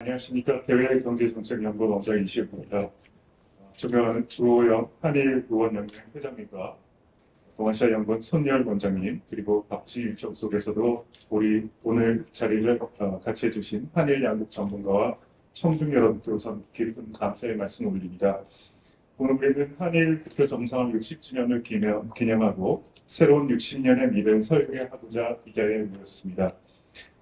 안녕하십니까. 대외경제정책연구원 원장 이시혁입니다. 존경하는 주호영 한일의원연맹 회장님과 동아시아 연구원 손열 원장님, 그리고 바쁘신 일정 속에서도 우리 오늘 자리를 같이 해주신 한일 양국 전문가와 청중 여러분께 우선 깊은 감사의 말씀을 올립니다. 오늘 우리는 한일 국교 정상화 60주년을 기념하고 새로운 60년의 미래를 설계하고자 이 자리에 모였습니다.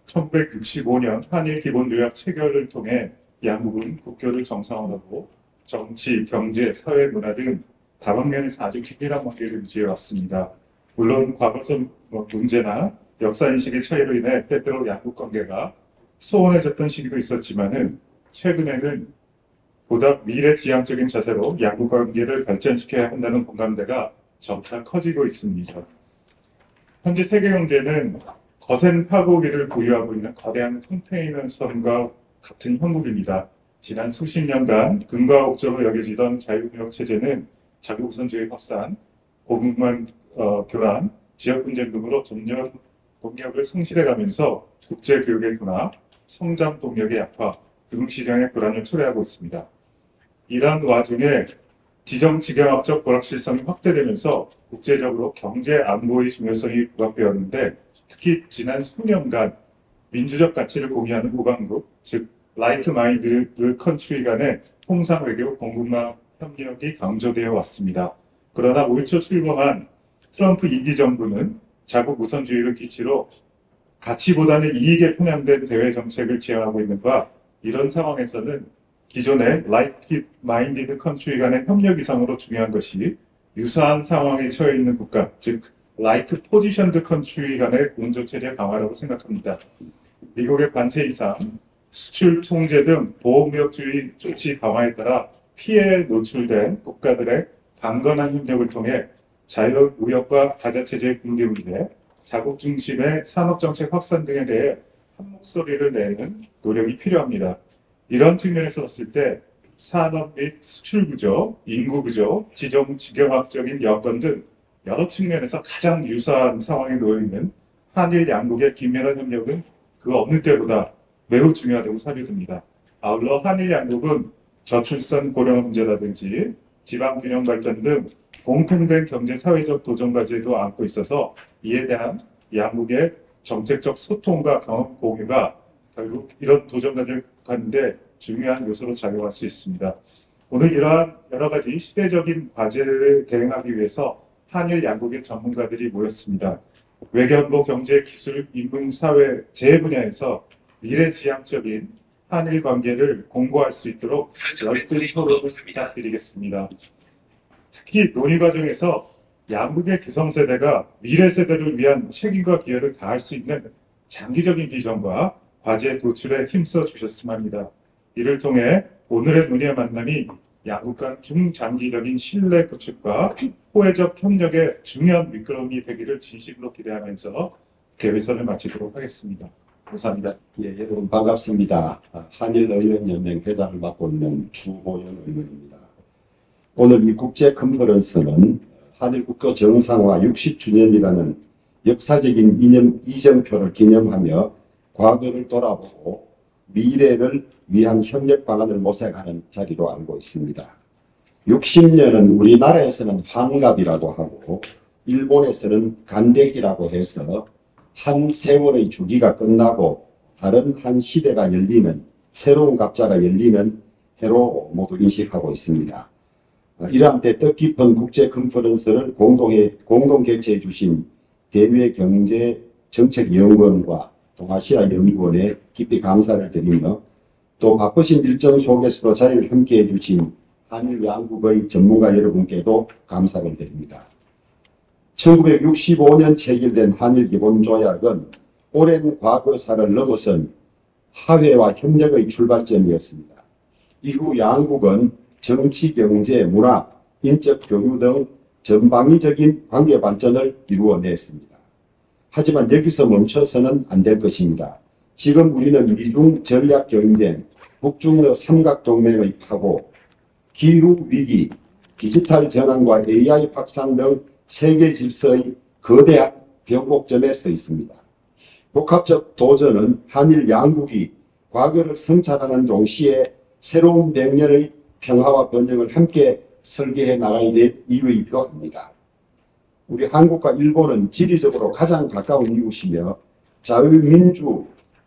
1965년 한일 기본조약 체결을 통해 양국은 국교를 정상화하고 정치, 경제, 사회, 문화 등 다방면에서 아주 긴밀한 관계를 유지해왔습니다. 물론 과거성 문제나 역사인식의 차이로 인해 때때로 양국 관계가 소원해졌던 시기도 있었지만은 최근에는 보다 미래지향적인 자세로 양국 관계를 발전시켜야 한다는 공감대가 점차 커지고 있습니다. 현재 세계 경제는 거센 파고기를 보유하고 있는 거대한 컨테이너 선과 같은 형국입니다. 지난 수십 년간 금과 옥조로 여겨지던 자유무역 체제는 자국우선주의 확산, 고국만 교란, 지역 분쟁 등으로 점점 동력을 성실해가면서 국제교육의 둔화, 성장 동력의 약화, 금융시장의 불안을 초래하고 있습니다. 이러한 와중에 지정지경학적 불확실성이 확대되면서 국제적으로 경제 안보의 중요성이 부각되었는데 특히 지난 수년간 민주적 가치를 공유하는 우방국, 즉 라이트 마인드 컨트리 간의 통상 외교 공급망 협력이 강조되어 왔습니다. 그러나 5.1초 출범한 트럼프 2기 정부는 자국 우선주의를 기치로 가치보다는 이익에 편향된 대외 정책을 지향하고 있는 바 이런 상황에서는 기존의 라이트 마인드 컨트리 간의 협력 이상으로 중요한 것이 유사한 상황에 처해 있는 국가, 즉 라이트 포지션드 컨트리 간의 공조체제 강화라고 생각합니다. 미국의 관세 인상, 수출 통제 등 보호무역주의 조치 강화에 따라 피해에 노출된 국가들의 강건한 협력을 통해 자유무역과 다자체제의 붕괴 문제, 자국 중심의 산업정책 확산 등에 대해 한 목소리를 내는 노력이 필요합니다. 이런 측면에서 봤을 때 산업 및 수출 구조, 인구 구조, 지정 지경학적인 여건 등 여러 측면에서 가장 유사한 상황에 놓여 있는 한일 양국의 긴밀한 협력은 그 어느 때보다 매우 중요하다고 사료됩니다. 아울러 한일 양국은 저출산 고령 문제라든지 지방 균형 발전 등 공통된 경제 사회적 도전 과제도 안고 있어서 이에 대한 양국의 정책적 소통과 경험 공유가 결국 이런 도전 과제를 가는데 중요한 요소로 작용할 수 있습니다. 오늘 이러한 여러 가지 시대적인 과제를 대응하기 위해서 한일 양국의 전문가들이 모였습니다. 외교안보, 경제, 기술, 인문, 사회, 재해 분야에서 미래지향적인 한일 관계를 공고할 수 있도록 열띤 토론을 부탁드리겠습니다. 특히 논의 과정에서 양국의 기성세대가 미래 세대를 위한 책임과 기여를 다할 수 있는 장기적인 비전과 과제 도출에 힘써 주셨으면 합니다. 이를 통해 오늘의 논의의 만남이 양국 간 중장기적인 신뢰 구축과 호혜적 협력의 중요한 미끄럼이 되기를 진심으로 기대하면서 개회선을 마치도록 하겠습니다. 감사합니다. 예, 여러분 반갑습니다. 한일의원연맹 회장을 맡고 있는 주호영 의원입니다. 오늘 이 국제 컨퍼런스는 한일 국교 정상화 60주년이라는 역사적인 이정표를 기념하며 과거를 돌아보고 미래를 위한 협력 방안을 모색하는 자리로 알고 있습니다. 60년은 우리나라에서는 환갑이라고 하고 일본에서는 간대기라고 해서 한 세월의 주기가 끝나고 다른 한 시대가 열리는 새로운 갑자가 열리는 해로 모두 인식하고 있습니다. 이러한 때 뜻깊은 국제 컨퍼런스를 공동 개최해 주신 대외경제정책연구원과 동아시아 연구원에 깊이 감사를 드리며 또 바쁘신 일정 속에서도 자리를 함께해 주신 한일 양국의 전문가 여러분께도 감사를 드립니다. 1965년 체결된 한일 기본조약은 오랜 과거사를 넘어선 화해와 협력의 출발점이었습니다. 이후 양국은 정치, 경제, 문화, 인적 교류 등 전방위적인 관계 발전을 이루어냈습니다. 하지만 여기서 멈춰서는 안 될 것입니다. 지금 우리는 미중 전략 경쟁, 북중러 삼각동맹의 파고, 기후위기, 디지털 전환과 AI 확산 등 세계 질서의 거대한 변곡점에 서 있습니다. 복합적 도전은 한일 양국이 과거를 성찰하는 동시에 새로운 100년의 평화와 번영을 함께 설계해 나가야 될 이유이기도 합니다. 우리 한국과 일본은 지리적으로 가장 가까운 이웃이며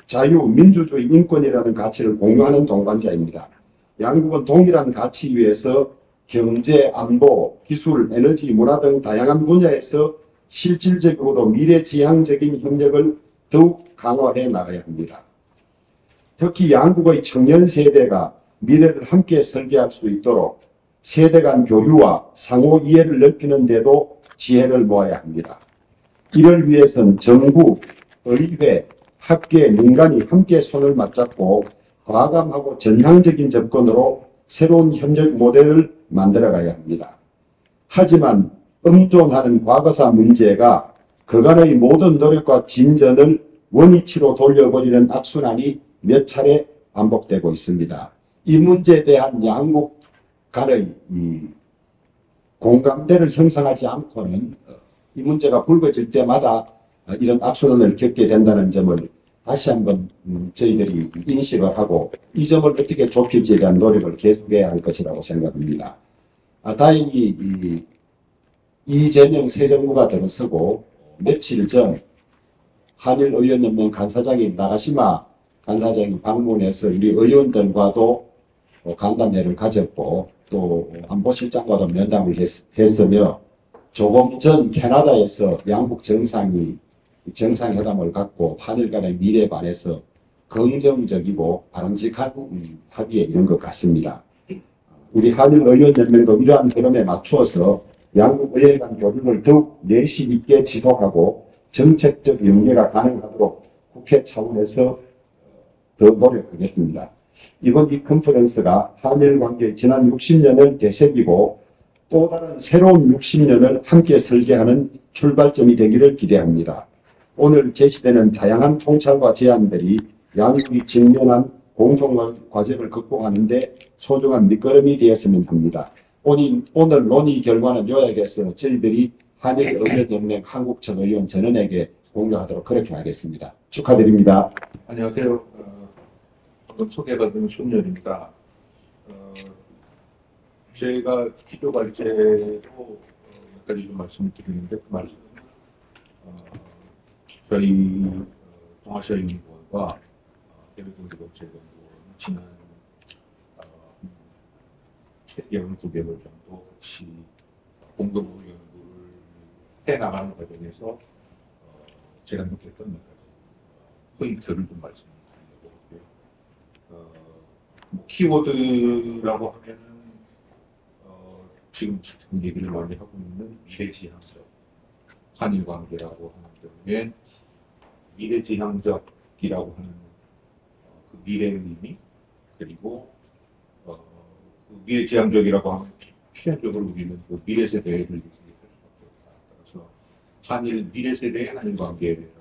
자유민주주의 인권이라는 가치를 공유하는 동반자입니다. 양국은 동일한 가치 위에서 경제, 안보, 기술, 에너지, 문화 등 다양한 분야에서 실질적으로도 미래지향적인 협력을 더욱 강화해 나가야 합니다. 특히 양국의 청년 세대가 미래를 함께 설계할 수 있도록 세대 간 교류와 상호 이해를 넓히는 데도 지혜를 모아야 합니다. 이를 위해서는 정부, 의회, 학계, 민간이 함께 손을 맞잡고 과감하고 전향적인 접근으로 새로운 협력 모델을 만들어가야 합니다. 하지만 엄존하는 과거사 문제가 그간의 모든 노력과 진전을 원위치로 돌려버리는 악순환이 몇 차례 반복되고 있습니다. 이 문제에 대한 양국 간의 공감대를 형성하지 않고는 이 문제가 불거질 때마다 이런 악순환을 겪게 된다는 점을 다시 한번 저희들이 인식을 하고 이 점을 어떻게 좁힐지에 대한 노력을 계속해야 할 것이라고 생각합니다. 다행히 이재명 새 정부가 들어서고 며칠 전 한일의원연맹 간사장인 나가시마 간사장이 방문해서 우리 의원들과도 간담회를 가졌고 또 안보실장과도 면담을 했으며 조금 전 캐나다에서 양국 정상이 정상회담을 갖고 한일 간의 미래에 관해서 긍정적이고 바람직한 합의에 이른 것 같습니다. 우리 한일의원연맹도 이러한 흐름에 맞추어서 양국 의회 간 교류를 더욱 내실 있게 지속하고 정책적 연계가 가능하도록 국회 차원에서 더 노력하겠습니다. 이번 이 컨퍼런스가 한일 관계의 지난 60년을 되새기고 또 다른 새로운 60년을 함께 설계하는 출발점이 되기를 기대합니다. 오늘 제시되는 다양한 통찰과 제안들이 양국이 직면한 공통 과제를 극복하는 데 소중한 밑거름이 되었으면 합니다. 오늘 논의 결과는 요약해서 저희들이 한일의원연맹 한국청 의원 전원에게 공유하도록 그렇게 하겠습니다. 축하드립니다. 안녕하세요. 방금 소개받은 손열입니다. 제가 기조 발제로 몇 가지 좀 말씀을 드리는데 그 말씀은 저희 동아시아연구원과 대륙경제국제연구원 지난 19개월 정도 같이 공동으로 연구를 해나가는 과정에서 제가 느꼈던 몇 가지 포인트를 좀 말씀드리려고 하고요. 키워드라고 하면은 지금 같은 얘기를 많이 하고 있는 미래지향적 한일 관계라고 하는 경우에 미래지향적이라고 하는 그 미래의 의미 그리고 그 미래지향적이라고 하면 필연적으로 우리는 그 미래 세대를 얘기할 수밖에 없다. 따라서 한일 미래 세대의 한일 관계라고 하는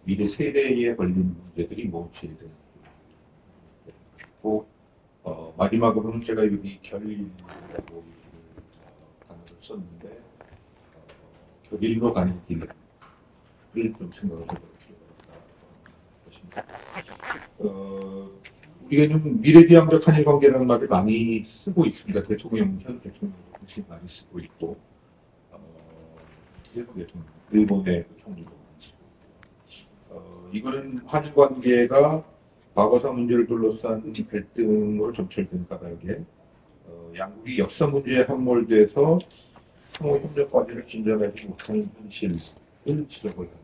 미래 세대에 걸린 문제들이 무엇이에 대한 그리고 마지막으로는 제가 여기 결이라고 단어를 썼는데 결일로 가는 길을 좀 생각을 해볼 필요가 있다. 우리가 좀 미래지향적 한일 관계라는 말을 많이 쓰고 있습니다. 현 대통령이 많이 쓰고 있고, 일본의 총리도 많이 쓰고 있고, 이거는 한일 관계가 과거사 문제를 둘러싼 갈등으로 점철된 까닭에 양국이 역사 문제에 함몰돼서 상호 협력 과제를 진전하지 못하는 현실을 지적을 합니다.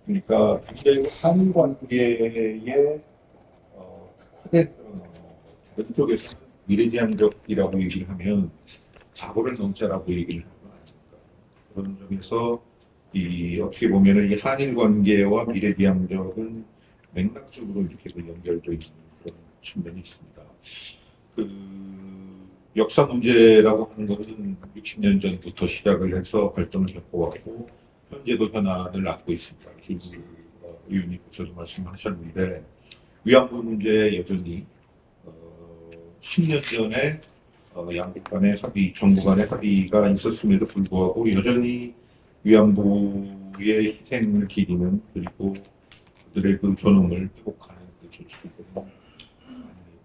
그러니까 굉장히 한일 관계의 다른 쪽에서 미래지향적이라고 얘기를 하면 과거를 넘자라고 얘기를 하는 거 아닙니까? 그런 점에서 어떻게 보면 이 한일 관계와 미래지향적은 맥락적으로 이렇게 연결되어 있는 그런 측면이 있습니다. 역사 문제라고 하는 것은 60년 전부터 시작을 해서 발전을 겪어왔고 현재도 현안을 낳고 있습니다. 주 의원님께서도 말씀하셨는데 위안부 문제에 여전히 10년 전에 양국 간의 합의, 정부 간의 합의가 있었음에도 불구하고 여전히 위안부의 희생을 기리는 그리고 가족들의 그 존엄을 회복하는 그 조치들은 많이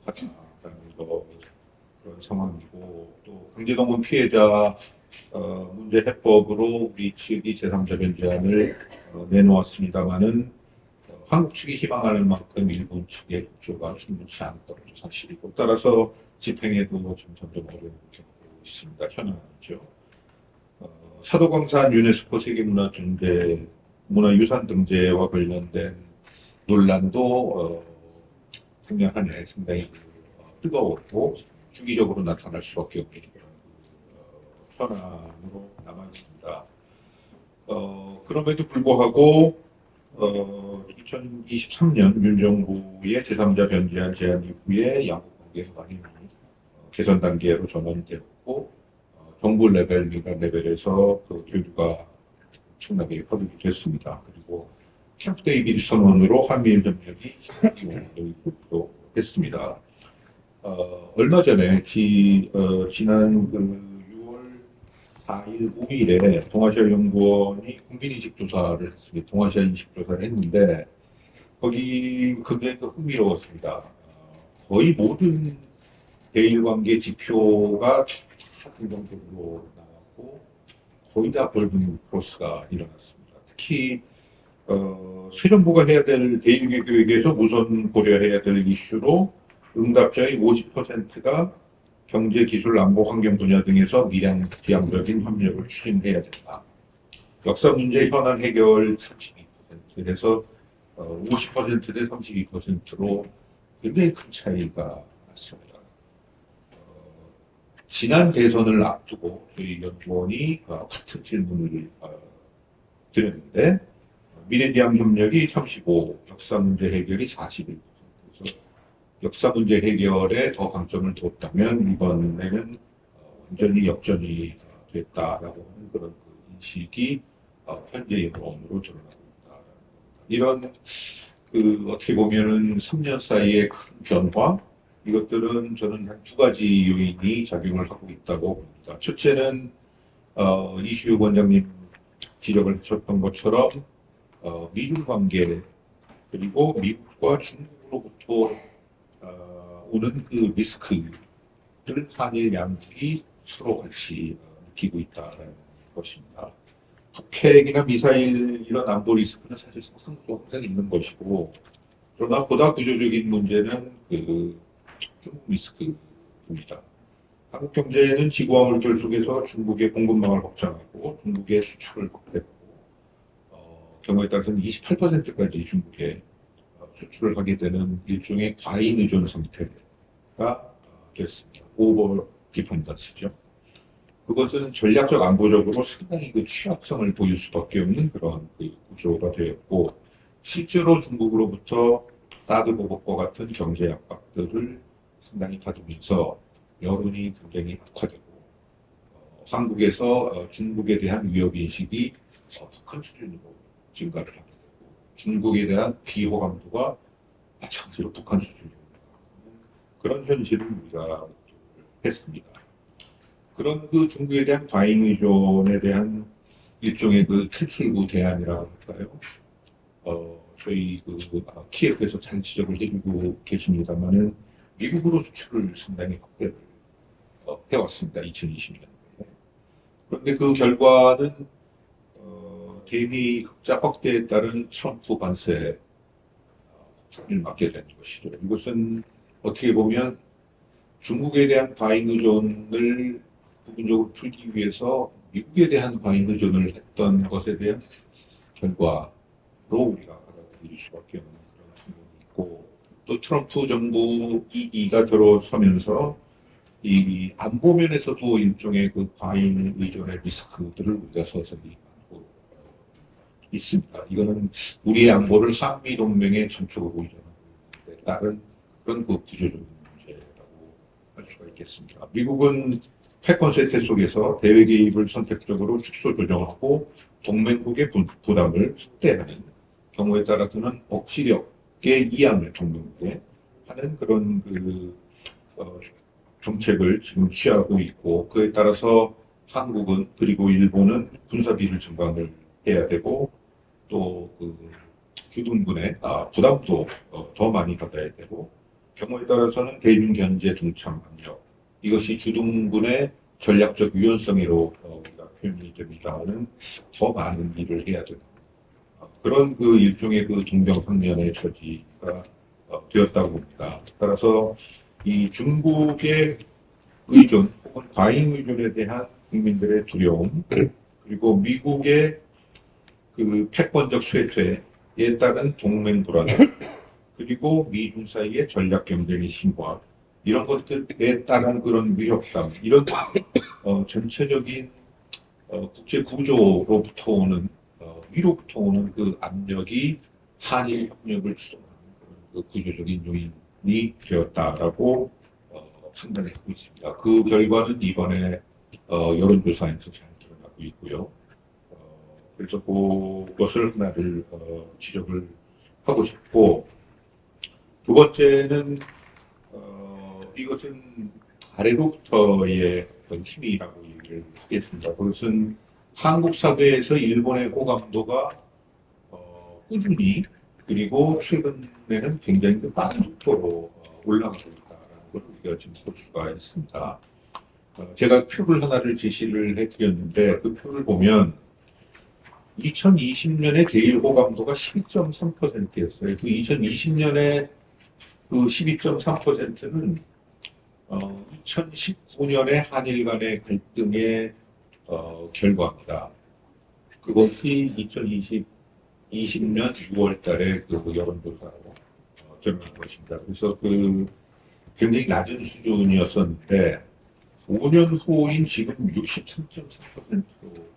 하다라는 거 그런 상황이고 또 강제동원 피해자 문제 해법으로 우리 측이 제3자 변제안을 내놓았습니다만은 한국 측이 희망하는 만큼 일본 측의 협조가 충분치 않았던 것도 사실이고 따라서 집행에도 점점 어려움을 겪고 있습니다. 현안이죠. 사도광산 유네스코 문화유산 등재와 관련된 논란도 작년 한 해 상당히 뜨거웠고 주기적으로 나타날 수밖에 없는 그런 현안으로 남아 있습니다. 그럼에도 불구하고 2023년 윤 정부의 제3자 변제안 제안 이후에 양국 관계가 많이 개선 단계로 전환되었고 정부 레벨, 민간 레벨에서 그 교류가 엄청나게 퍼지게 됐습니다. 그리고 캠프 데이비드 선언으로 한미일 협력이 시작되기도 했습니다. 얼마 전에 지난 그 6월 4일, 5일에 동아시아연구원이 국민인식 조사를 했습니다. 동아시아 인식 조사를 했는데 거기 굉장히 흥미로웠습니다. 거의 모든 대일관계 지표가 다 긍정적으로 나왔고 거의 다 골든 크로스가 일어났습니다. 특히 새 정부가 해야 될 대일 교육에서 우선 고려해야 될 이슈로 응답자의 50%가 경제, 기술, 안보, 환경 분야 등에서 미량 지향적인 협력을 추진해야 된다. 역사 문제 현안 해결 32%에서 50% 대 32%로 굉장히 큰 차이가 났습니다. 지난 대선을 앞두고 저희 연구원이 같은 질문을 드렸는데 미래지향 협력이 35, 역사 문제 해결이 41%. 그래서 역사 문제 해결에 더 방점을 뒀다면 이번에는 완전히 역전이 됐다라고 하는 그런 그 인식이 현재 여론으로 드러나고 있다. 이런 어떻게 보면은 3년 사이의 큰 변화 이것들은 저는 한 두 가지 요인이 작용을 하고 있다고 봅니다. 첫째는 이슈 원장님 지적을 하셨던 것처럼 미중 관계 그리고 미국과 중국으로부터 오는 그 리스크를 한일 양국이 서로 같이 느끼고 있다는 것입니다. 핵이나 미사일 이런 안보 리스크는 사실상 상도 항상 있는 것이고 그러나 보다 구조적인 문제는 중국 리스크입니다. 한국 경제는 지구와 물결 속에서 중국의 공급망을 확장하고 중국의 수출을 확대하고 경우에 따라서는 28%까지 중국에 수출을 하게 되는 일종의 과잉 의존 상태가 됐습니다. 오버 디펜던스죠. 그것은 전략적 안보적으로 상당히 그 취약성을 보일 수밖에 없는 그런 구조가 되었고 실제로 중국으로부터 사드 보복과 같은 경제 압박들을 상당히 받으면서 여론이 굉장히 악화되고 한국에서 중국에 대한 위협 인식이 북한 수준으로 증가를 하게 되고 중국에 대한 비호감도가 마찬가지로 북한 수준으로 그런 현실을 우리가 했습니다. 그런 그 중국에 대한 과잉 의존에 대한 일종의 그 탈출구 대안이라고 할까요? 저희 키예프에서 잘 지적을 해주고 계십니다만은 미국으로 수출을 상당히 확대를 해왔습니다. 2020년도에. 그런데 그 결과는 대미 흑자 확대에 따른 트럼프 관세 폭탄을 맞게 된 것이죠. 이것은 어떻게 보면 중국에 대한 과잉 의존을 부분적으로 풀기 위해서 미국에 대한 과잉 의존을 했던 것에 대한 결과로 우리가 받아들일 수밖에 없는 그런 측면이 있고 또 트럼프 정부 2기가 들어서면서 이 안보 면에서도 일종의 그 과잉 의존의 리스크들을 우리가 서서히 안고 있습니다. 이거는 우리의 안보를 한미 동맹의 전적으로 의존하고 있는데 다른 그런 그 구조적인 문제라고 할 수가 있겠습니다. 미국은 패권 세태 속에서 대외 개입을 선택적으로 축소 조정하고 동맹국의 부담을 확대하는 경우에 따라서는 억지력의 이양을 동맹국에 하는 그런 정책을 지금 취하고 있고 그에 따라서 한국은 그리고 일본은 군사비를 증강을 해야 되고 또 주둔군의 부담도 더 많이 받아야 되고 경우에 따라서는 대중 견제 동참 압력 이것이 주둔군의 전략적 유연성으로 우리가 표현이 됩니다는 더 많은 일을 해야 되는 그런 그 일종의 그 동병상련의 처지가 되었다고 봅니다. 따라서 이 중국의 의존 혹은 과잉 의존에 대한 국민들의 두려움 그리고 미국의 그 패권적 쇠퇴에 따른 동맹 불안 그리고 미중 사이의 전략 경쟁의 심화 이런 것들에 따른 그런 위협감 이런 전체적인 국제 구조로부터 오는 위로부터 오는 그 압력이 한일 협력을 주도하는 그 구조적인 요인이 되었다라고 판단하고 있습니다. 그 결과는 이번에 여론조사에서 잘 드러나고 있고요. 그래서 그것을 하나를 지적을 하고 싶고 두 번째는 이것은 아래로부터의 어떤 힘이라고 얘기를 하겠습니다. 그것은 한국 사회에서 일본의 호감도가 꾸준히 그리고 최근에는 굉장히 빠른 속도로 올라가고 있다는 걸 우리가 지금 볼 수가 있습니다. 제가 표를 하나를 제시를 해드렸는데 그 표를 보면 2020년에 대일 호감도가 12.3%였어요. 그 2020년에 그 12.3%는 2019년의 한일 간의 갈등의 결과입니다. 그것이 2020년 6월 달에 그 여론조사로 드러난 것입니다. 그래서 그 굉장히 낮은 수준이었었는데 5년 후인 지금 63.3%로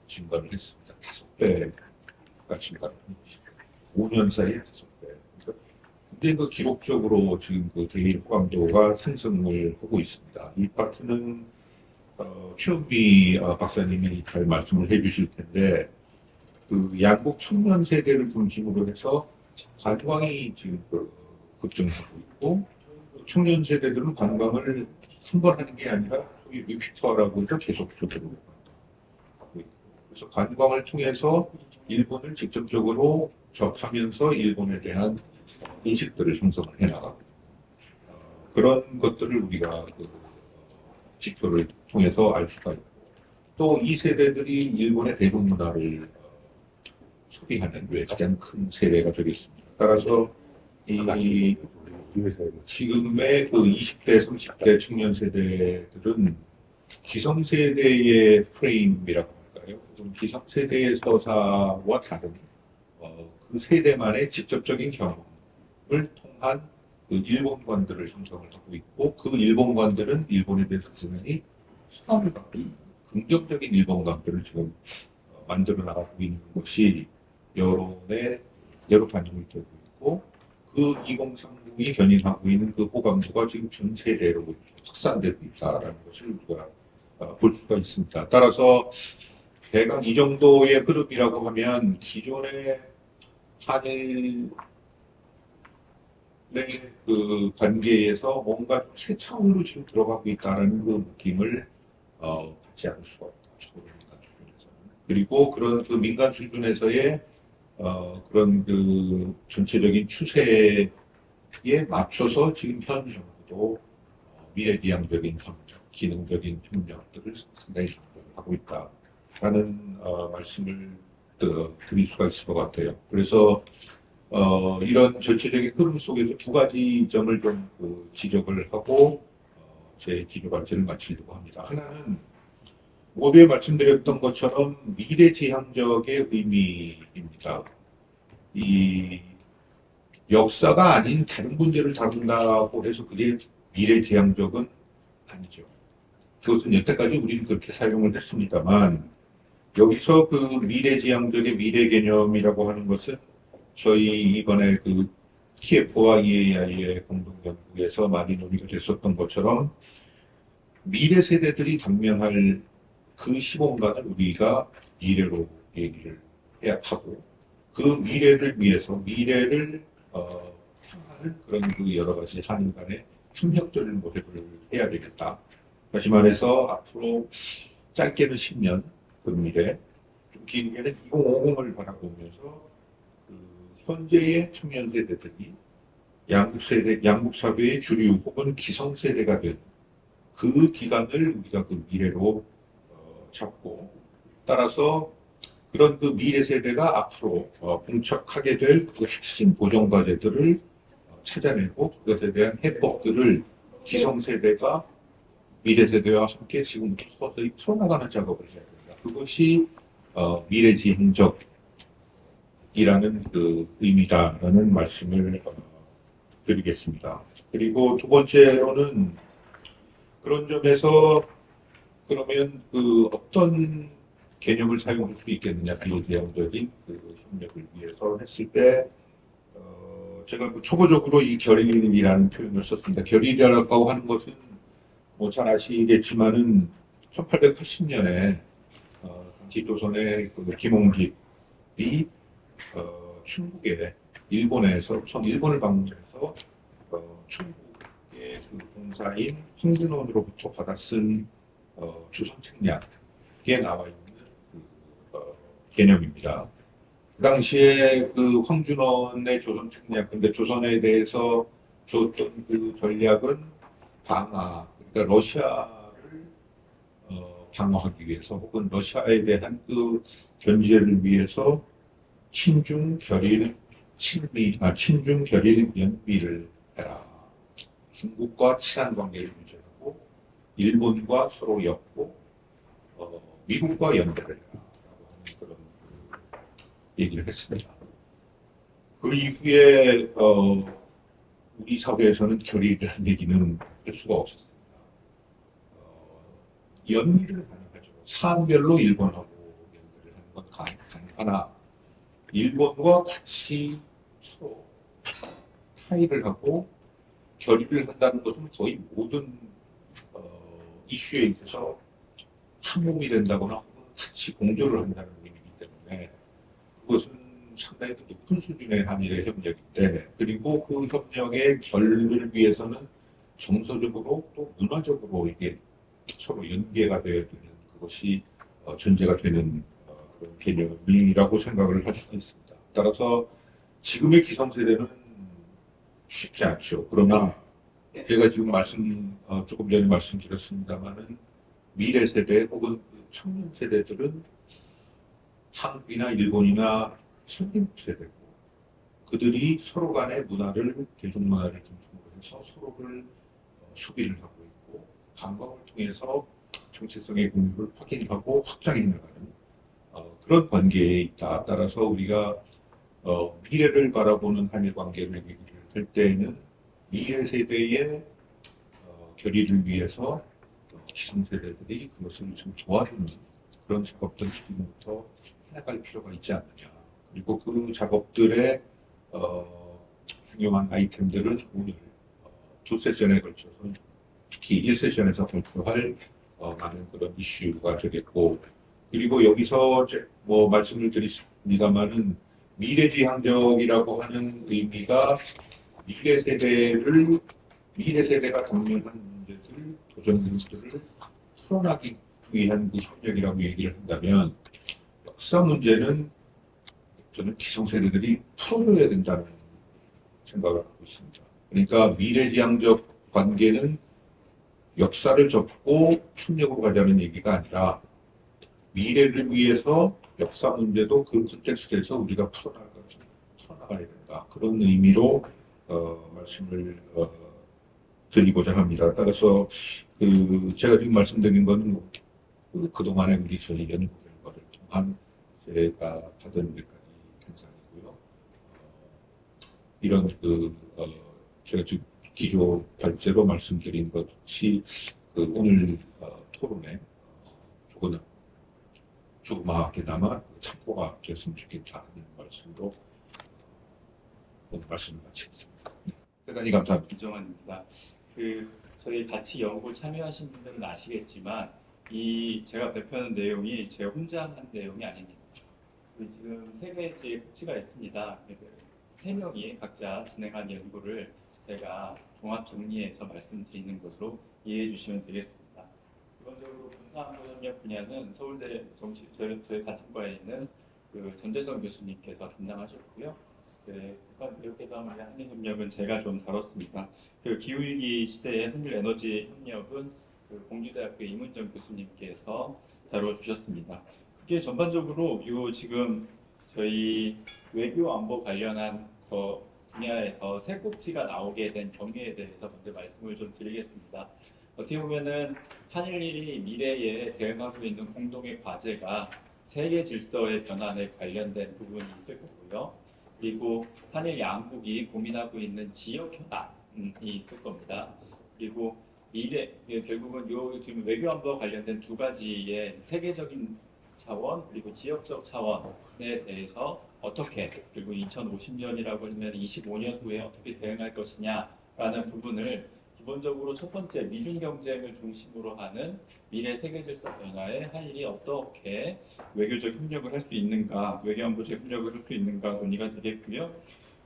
증가를 했습니다. 5배가 증가를 한 것입니다. 5년 사이에 5배. 근데 그 기록적으로 지금 그 대일 호감도가 상승을 하고 있습니다. 이 파트는 최은비 박사님이 잘 말씀을 해주실 텐데 그 양국 청년 세대를 중심으로 해서 관광이 지금 급증하고 있고 청년 세대들은 관광을 한 번 하는 게 아니라 소위 리피터라고 해서 계속적으로 하고 있고 그래서 관광을 통해서 일본을 직접적으로 접하면서 일본에 대한 인식들을 형성을 해나가고 그런 것들을 우리가 그 지표를 통해서 알 수가 있고 또 이 세대들이 일본의 대중문화를 소비하는 가장 큰 세대가 되겠습니다. 따라서 이 지금의 그 20대, 30대 청년 세대들은 기성세대의 프레임이라고 할까요? 기성세대의 서사와 다른 그 세대만의 직접적인 경험을 통한 그 일본관들을 형성을 하고 있고 그 일본관들은 일본에 대해서 굉장히 긍정적인 일본관들을 지금 만들어 나가고 있는 것이 여론로 반영이 되고 있고 그 2030이 견인하고 있는 그 호감도가 지금 전 세대로 확산되고 있다는 것을 우리가 볼 수가 있습니다. 따라서 대강 이 정도의 흐름이라고 하면 기존의 한일의 그 관계에서 뭔가 새 차원으로 지금 들어가고 있다는 그 느낌을 받지 않을 수가 없다. 민간 수준에서는. 그리고 그런 그 민간 수준에서의 그런 그 전체적인 추세에 맞춰서 지금 현 정부도 미래지향적인 협력, 기능적인 협력들을 상당히 하고 있다라는 말씀을 드릴 수가 있을 것 같아요. 그래서 이런 전체적인 흐름 속에서 두 가지 점을 좀 지적을 하고 제 기조 발제를 마치려고 합니다. 하나는 모두에 말씀드렸던 것처럼 미래지향적의 의미입니다. 이 역사가 아닌 다른 문제를 다룬다고 해서 그게 미래지향적은 아니죠. 그것은 여태까지 우리는 그렇게 사용을 했습니다만 여기서 그 미래지향적의 미래 개념이라고 하는 것은 저희 이번에 그 TF와 EAI의 공동연구에서 많이 논의가 됐었던 것처럼 미래 세대들이 당면할 그 시공간을 우리가 미래로 얘기를 해야 하고 그 미래를 위해서 미래를 향하는 그런 그 여러 가지 한일 간의 협력적인 모색을 해야 되겠다. 다시 말해서 앞으로 짧게는 10년 그 미래, 좀 길게는 2050을 바라보면서 그 현재의 청년 세대들이 양국 사회의 주류 혹은 기성 세대가 된 그 기간을 우리가 그 미래로 잡고, 따라서 그런 그 미래 세대가 앞으로 봉착하게 될 그 핵심 고정 과제들을 찾아내고 그것에 대한 해법들을 기성 세대가 미래 세대와 함께 지금부터 서서히 풀어나가는 작업을 해야 된다. 그것이 미래지향적이라는 그 의미다라는 말씀을 드리겠습니다. 그리고 두 번째로는 그런 점에서 그러면 그 어떤 개념을 사용할 수 있겠느냐, 미래지향적인 그 협력을 위해서 했을 때 제가 그 초보적으로 이 결의라는 표현을 썼습니다. 결의라고 하는 것은 뭐 잘 아시겠지만은 1880년에 당시 조선의 그 김홍집이 충북에 일본에서 처음 일본을 방문해서 충북의 그 공사인 황준원으로부터 받아쓴 조선 책략에 나와 있는 그 개념입니다. 그 당시에 그 황준원의 조선 책략, 근데 조선에 대해서 줬던 그 전략은 방어, 그러니까 러시아를 방어하기 위해서 혹은 러시아에 대한 그 견제를 위해서 친중 결일 연미를 해라. 중국과 친한 관계를 유지하고 일본과 서로 엮고 미국과 연대를 해라. 라고 하는 그런 얘기를 했습니다. 그 이후에 우리 사회에서는 결의라는 얘기는 할 수가 없었습니다. 연미를 가능하죠. 사안별로 일본하고 연대를 하는 건 가능하나 일본과 같이 서로 타의를 하고 결의를 한다는 것은 거의 모든 이슈에 있어서 한 몸이 된다거나 같이 공조를 한다는 의미이기 때문에 그것은 상당히 높은 수준의 한일의 협력인데, 그리고 그 협력의 결을 위해서는 정서적으로 또 문화적으로 이게 서로 연계가 되어야 되는 그것이 전제가 되는 그런 개념이라고 생각을 할 수가 있습니다. 따라서 지금의 기성세대는 쉽지 않죠. 그러나 제가 지금 조금 전에 말씀드렸습니다만은 미래 세대 혹은 청년 세대들은 한국이나 일본이나 선진국 세대고, 그들이 서로 간의 문화를, 대중문화를 중심으로 해서 서로를 소비를 하고 있고, 관광을 통해서 정체성의 공유를 확인하고 확장해 나가는 그런 관계에 있다. 따라서 우리가 미래를 바라보는 한일 관계를 얘기를 할 때에는 미래 세대의 결의를 위해서 기성세대들이 그것을 좀 도와주는 그런 작업들을 지금부터 해나갈 필요가 있지 않느냐. 그리고 그 작업들의 중요한 아이템들을 오늘 두 세션에 걸쳐서 특히 1세션에서 발표할 많은 그런 이슈가 되겠고, 그리고 여기서 뭐 말씀을 드렸습니다만은 미래지향적이라고 하는 의미가 미래 세대가 당면한 문제들, 도전들을 풀어나기 위한 그 협력이라고 얘기를 한다면, 역사 문제는 저는 기성세대들이 풀어줘야 된다는 생각을 하고 있습니다. 그러니까 미래지향적 관계는 역사를 접고 협력으로 가자는 얘기가 아니라 미래를 위해서 역사 문제도 그 컨텍스트에서 우리가 풀어나가야 된다. 그런 의미로 말씀을 드리고자 합니다. 따라서 제가 지금 말씀드린 것은 그동안의 우리 저희 연구 결과를 통한 제가 받은 몇 가지 현상이고요. 이런 제가 지금 기조 발제로 말씀드린 것이 오늘 토론에 조그맣게나마 참고가 됐으면 좋겠다는 말씀으로 오늘 말씀을 마치겠습니다. 대단히 감사합니다. 이정환입니다. 저희 같이 연구를 참여하신 분들은 아시겠지만 제가 발표하는 내용이 제가 혼자 한 내용이 아닙니다. 지금 세 개의 복지가 있습니다. 세 명이 각자 진행한 연구를 제가 종합 정리해서 말씀드리는 것으로 이해해 주시면 되겠습니다. 기본적으로 군사안보협력 분야는 서울대 저희 같은 과에 있는 전재성 교수님께서 담당하셨고요. 네, 북한 세력회담의 한일 협력은 제가 좀 다뤘습니다. 그 기후위기 시대의 한일 에너지 협력은 그 공주대학교 이문정 교수님께서 다뤄주셨습니다. 그게 전반적으로 요 지금 저희 외교 안보 관련한 분야에서 새 꼭지가 나오게 된 경위에 대해서 먼저 말씀을 좀 드리겠습니다. 어떻게 보면은 한일이 미래에 대응하고 있는 공동의 과제가 세계 질서의 변환에 관련된 부분이 있을 거고요. 그리고 한일 양국이 고민하고 있는 지역 현안이 있을 겁니다. 그리고 미래, 결국은 요 지금 외교안보와 관련된 두 가지의 세계적인 차원 그리고 지역적 차원에 대해서 어떻게 그리고 2050년이라고 하면 25년 후에 어떻게 대응할 것이냐라는 부분을 기본적으로 첫 번째 미중 경쟁을 중심으로 하는 미래 세계 질서 변화에 한일이 어떻게 외교적 협력을 할 수 있는가, 외교안보적 협력을 할 수 있는가 논의가 되겠고요.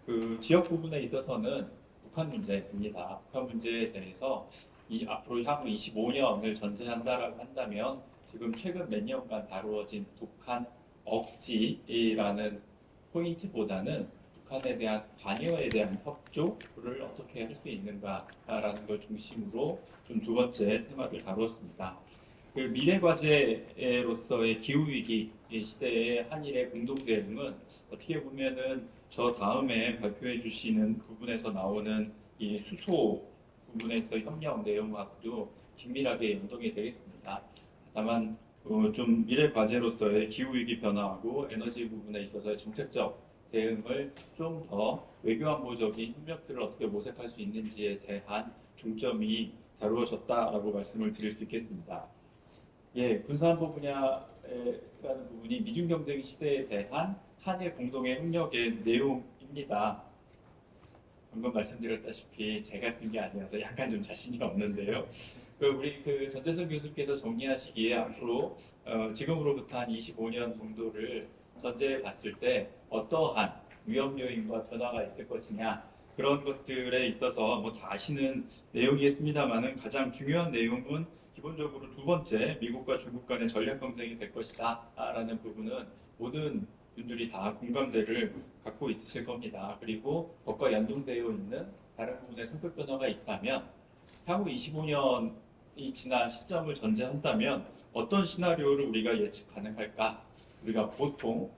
그 지역 부분에 있어서는 북한 문제입니다. 북한 문제에 대해서 앞으로 향후 25년을 전제한다라고 한다면 지금 최근 몇 년간 다루어진 북한 억지라는 포인트보다는 북한에 대한 관여에 대한 협조를 어떻게 할 수 있는가라는 걸 중심으로 좀 두 번째 테마를 다루었습니다. 그 미래 과제로서의 기후 위기 시대의 한일의 공동 대응은 어떻게 보면은 저 다음에 발표해 주시는 부분에서 나오는 이 수소 부분에서 협력 내용하고도 긴밀하게 연동이 되겠습니다. 다만 좀 미래 과제로서의 기후 위기 변화하고 에너지 부분에 있어서의 정책적 대응을 좀 더 외교안보적인 협력들을 어떻게 모색할 수 있는지에 대한 중점이 다루어졌다라고 말씀을 드릴 수 있겠습니다. 예, 군사안보 분야라는 부분이 미중 경쟁 시대에 대한 한일 공동의 협력의 내용입니다. 방금 말씀드렸다시피 제가 쓴 게 아니라서 약간 좀 자신이 없는데요. 우리 전재선 교수님께서 정리하시기에 앞으로 지금으로부터 한 25년 정도를 전제해 봤을 때 어떠한 위험 요인과 변화가 있을 것이냐 그런 것들에 있어서 뭐 다 아시는 내용이겠습니다만은 가장 중요한 내용은 기본적으로 두 번째 미국과 중국 간의 전략 경쟁이 될 것이다 라는 부분은 모든 분들이 다 공감대를 갖고 있으실 겁니다. 그리고 그것과 연동되어 있는 다른 부분의 성격 변화가 있다면 향후 25년이 지난 시점을 전제한다면 어떤 시나리오를 우리가 예측 가능할까? 우리가 보통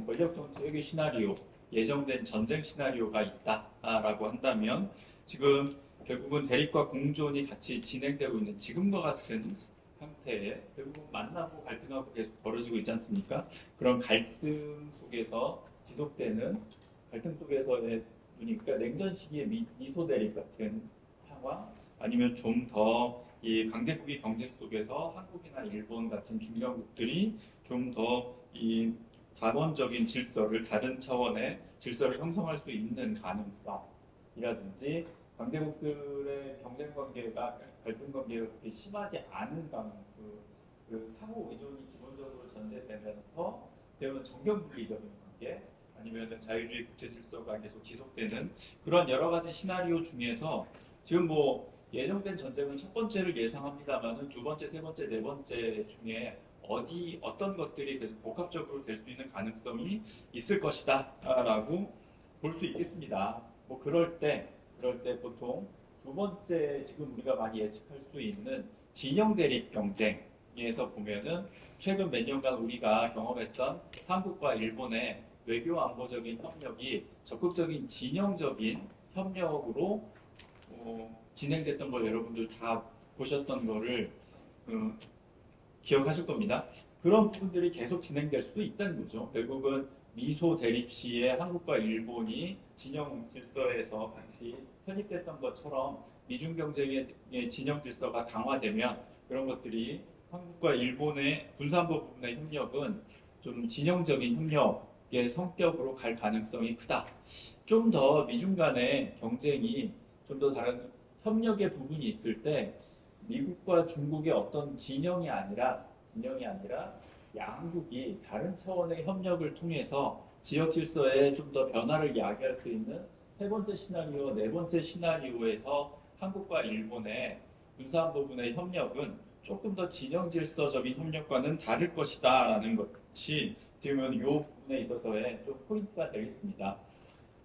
권력 정치의 시나리오, 예정된 전쟁 시나리오가 있다라고 한다면 지금 결국은 대립과 공존이 같이 진행되고 있는 지금과 같은 형태의 결국은 만나고 갈등하고 계속 벌어지고 있지 않습니까? 그런 갈등 속에서 지속되는 갈등 속에서의 그러니까 냉전 시기의 미소 대립 같은 상황 아니면 좀 더 이 강대국의 경쟁 속에서 한국이나 일본 같은 중견국들이 좀 더 이 다원적인 질서를 다른 차원의 질서를 형성할 수 있는 가능성이라든지 강대국들의 경쟁 관계가 갈등 관계가 그렇게 심하지 않은 그 상호 의존이 기본적으로 전제되면서 때로는 정경 분리적인 관계 아니면 자유주의 국제 질서가 계속 지속되는 그런 여러 가지 시나리오 중에서 지금 뭐 예정된 전쟁은 첫 번째를 예상합니다만은 두 번째, 세 번째, 네 번째 중에 어떤 것들이 계속 복합적으로 될 수 있는 가능성이 있을 것이다라고 볼 수 있겠습니다. 뭐 그럴 때 보통 두 번째 지금 우리가 많이 예측할 수 있는 진영 대립 경쟁에서 보면은 최근 몇 년간 우리가 경험했던 한국과 일본의 외교 안보적인 협력이 적극적인 진영적인 협력으로 진행됐던 걸 여러분들 다 보셨던 거를 기억하실 겁니다. 그런 부분들이 계속 진행될 수도 있다는 거죠. 결국은 미소 대립 시에 한국과 일본이 진영 질서에서 같이 편입됐던 것처럼 미중 경쟁의 진영 질서가 강화되면 그런 것들이 한국과 일본의 군사안보 부분의 협력은 좀 진영적인 협력의 성격으로 갈 가능성이 크다. 좀 더 미중 간의 경쟁이 좀 더 다른 협력의 부분이 있을 때 미국과 중국의 어떤 진영이 아니라 양국이 다른 차원의 협력을 통해서 지역 질서에 좀 더 변화를 야기할 수 있는 세 번째 시나리오, 네 번째 시나리오에서 한국과 일본의 군사안보 부분의 협력은 조금 더 진영 질서적인 협력과는 다를 것이다라는 것이 지금 이 부분에 있어서의 좀 포인트가 되겠습니다.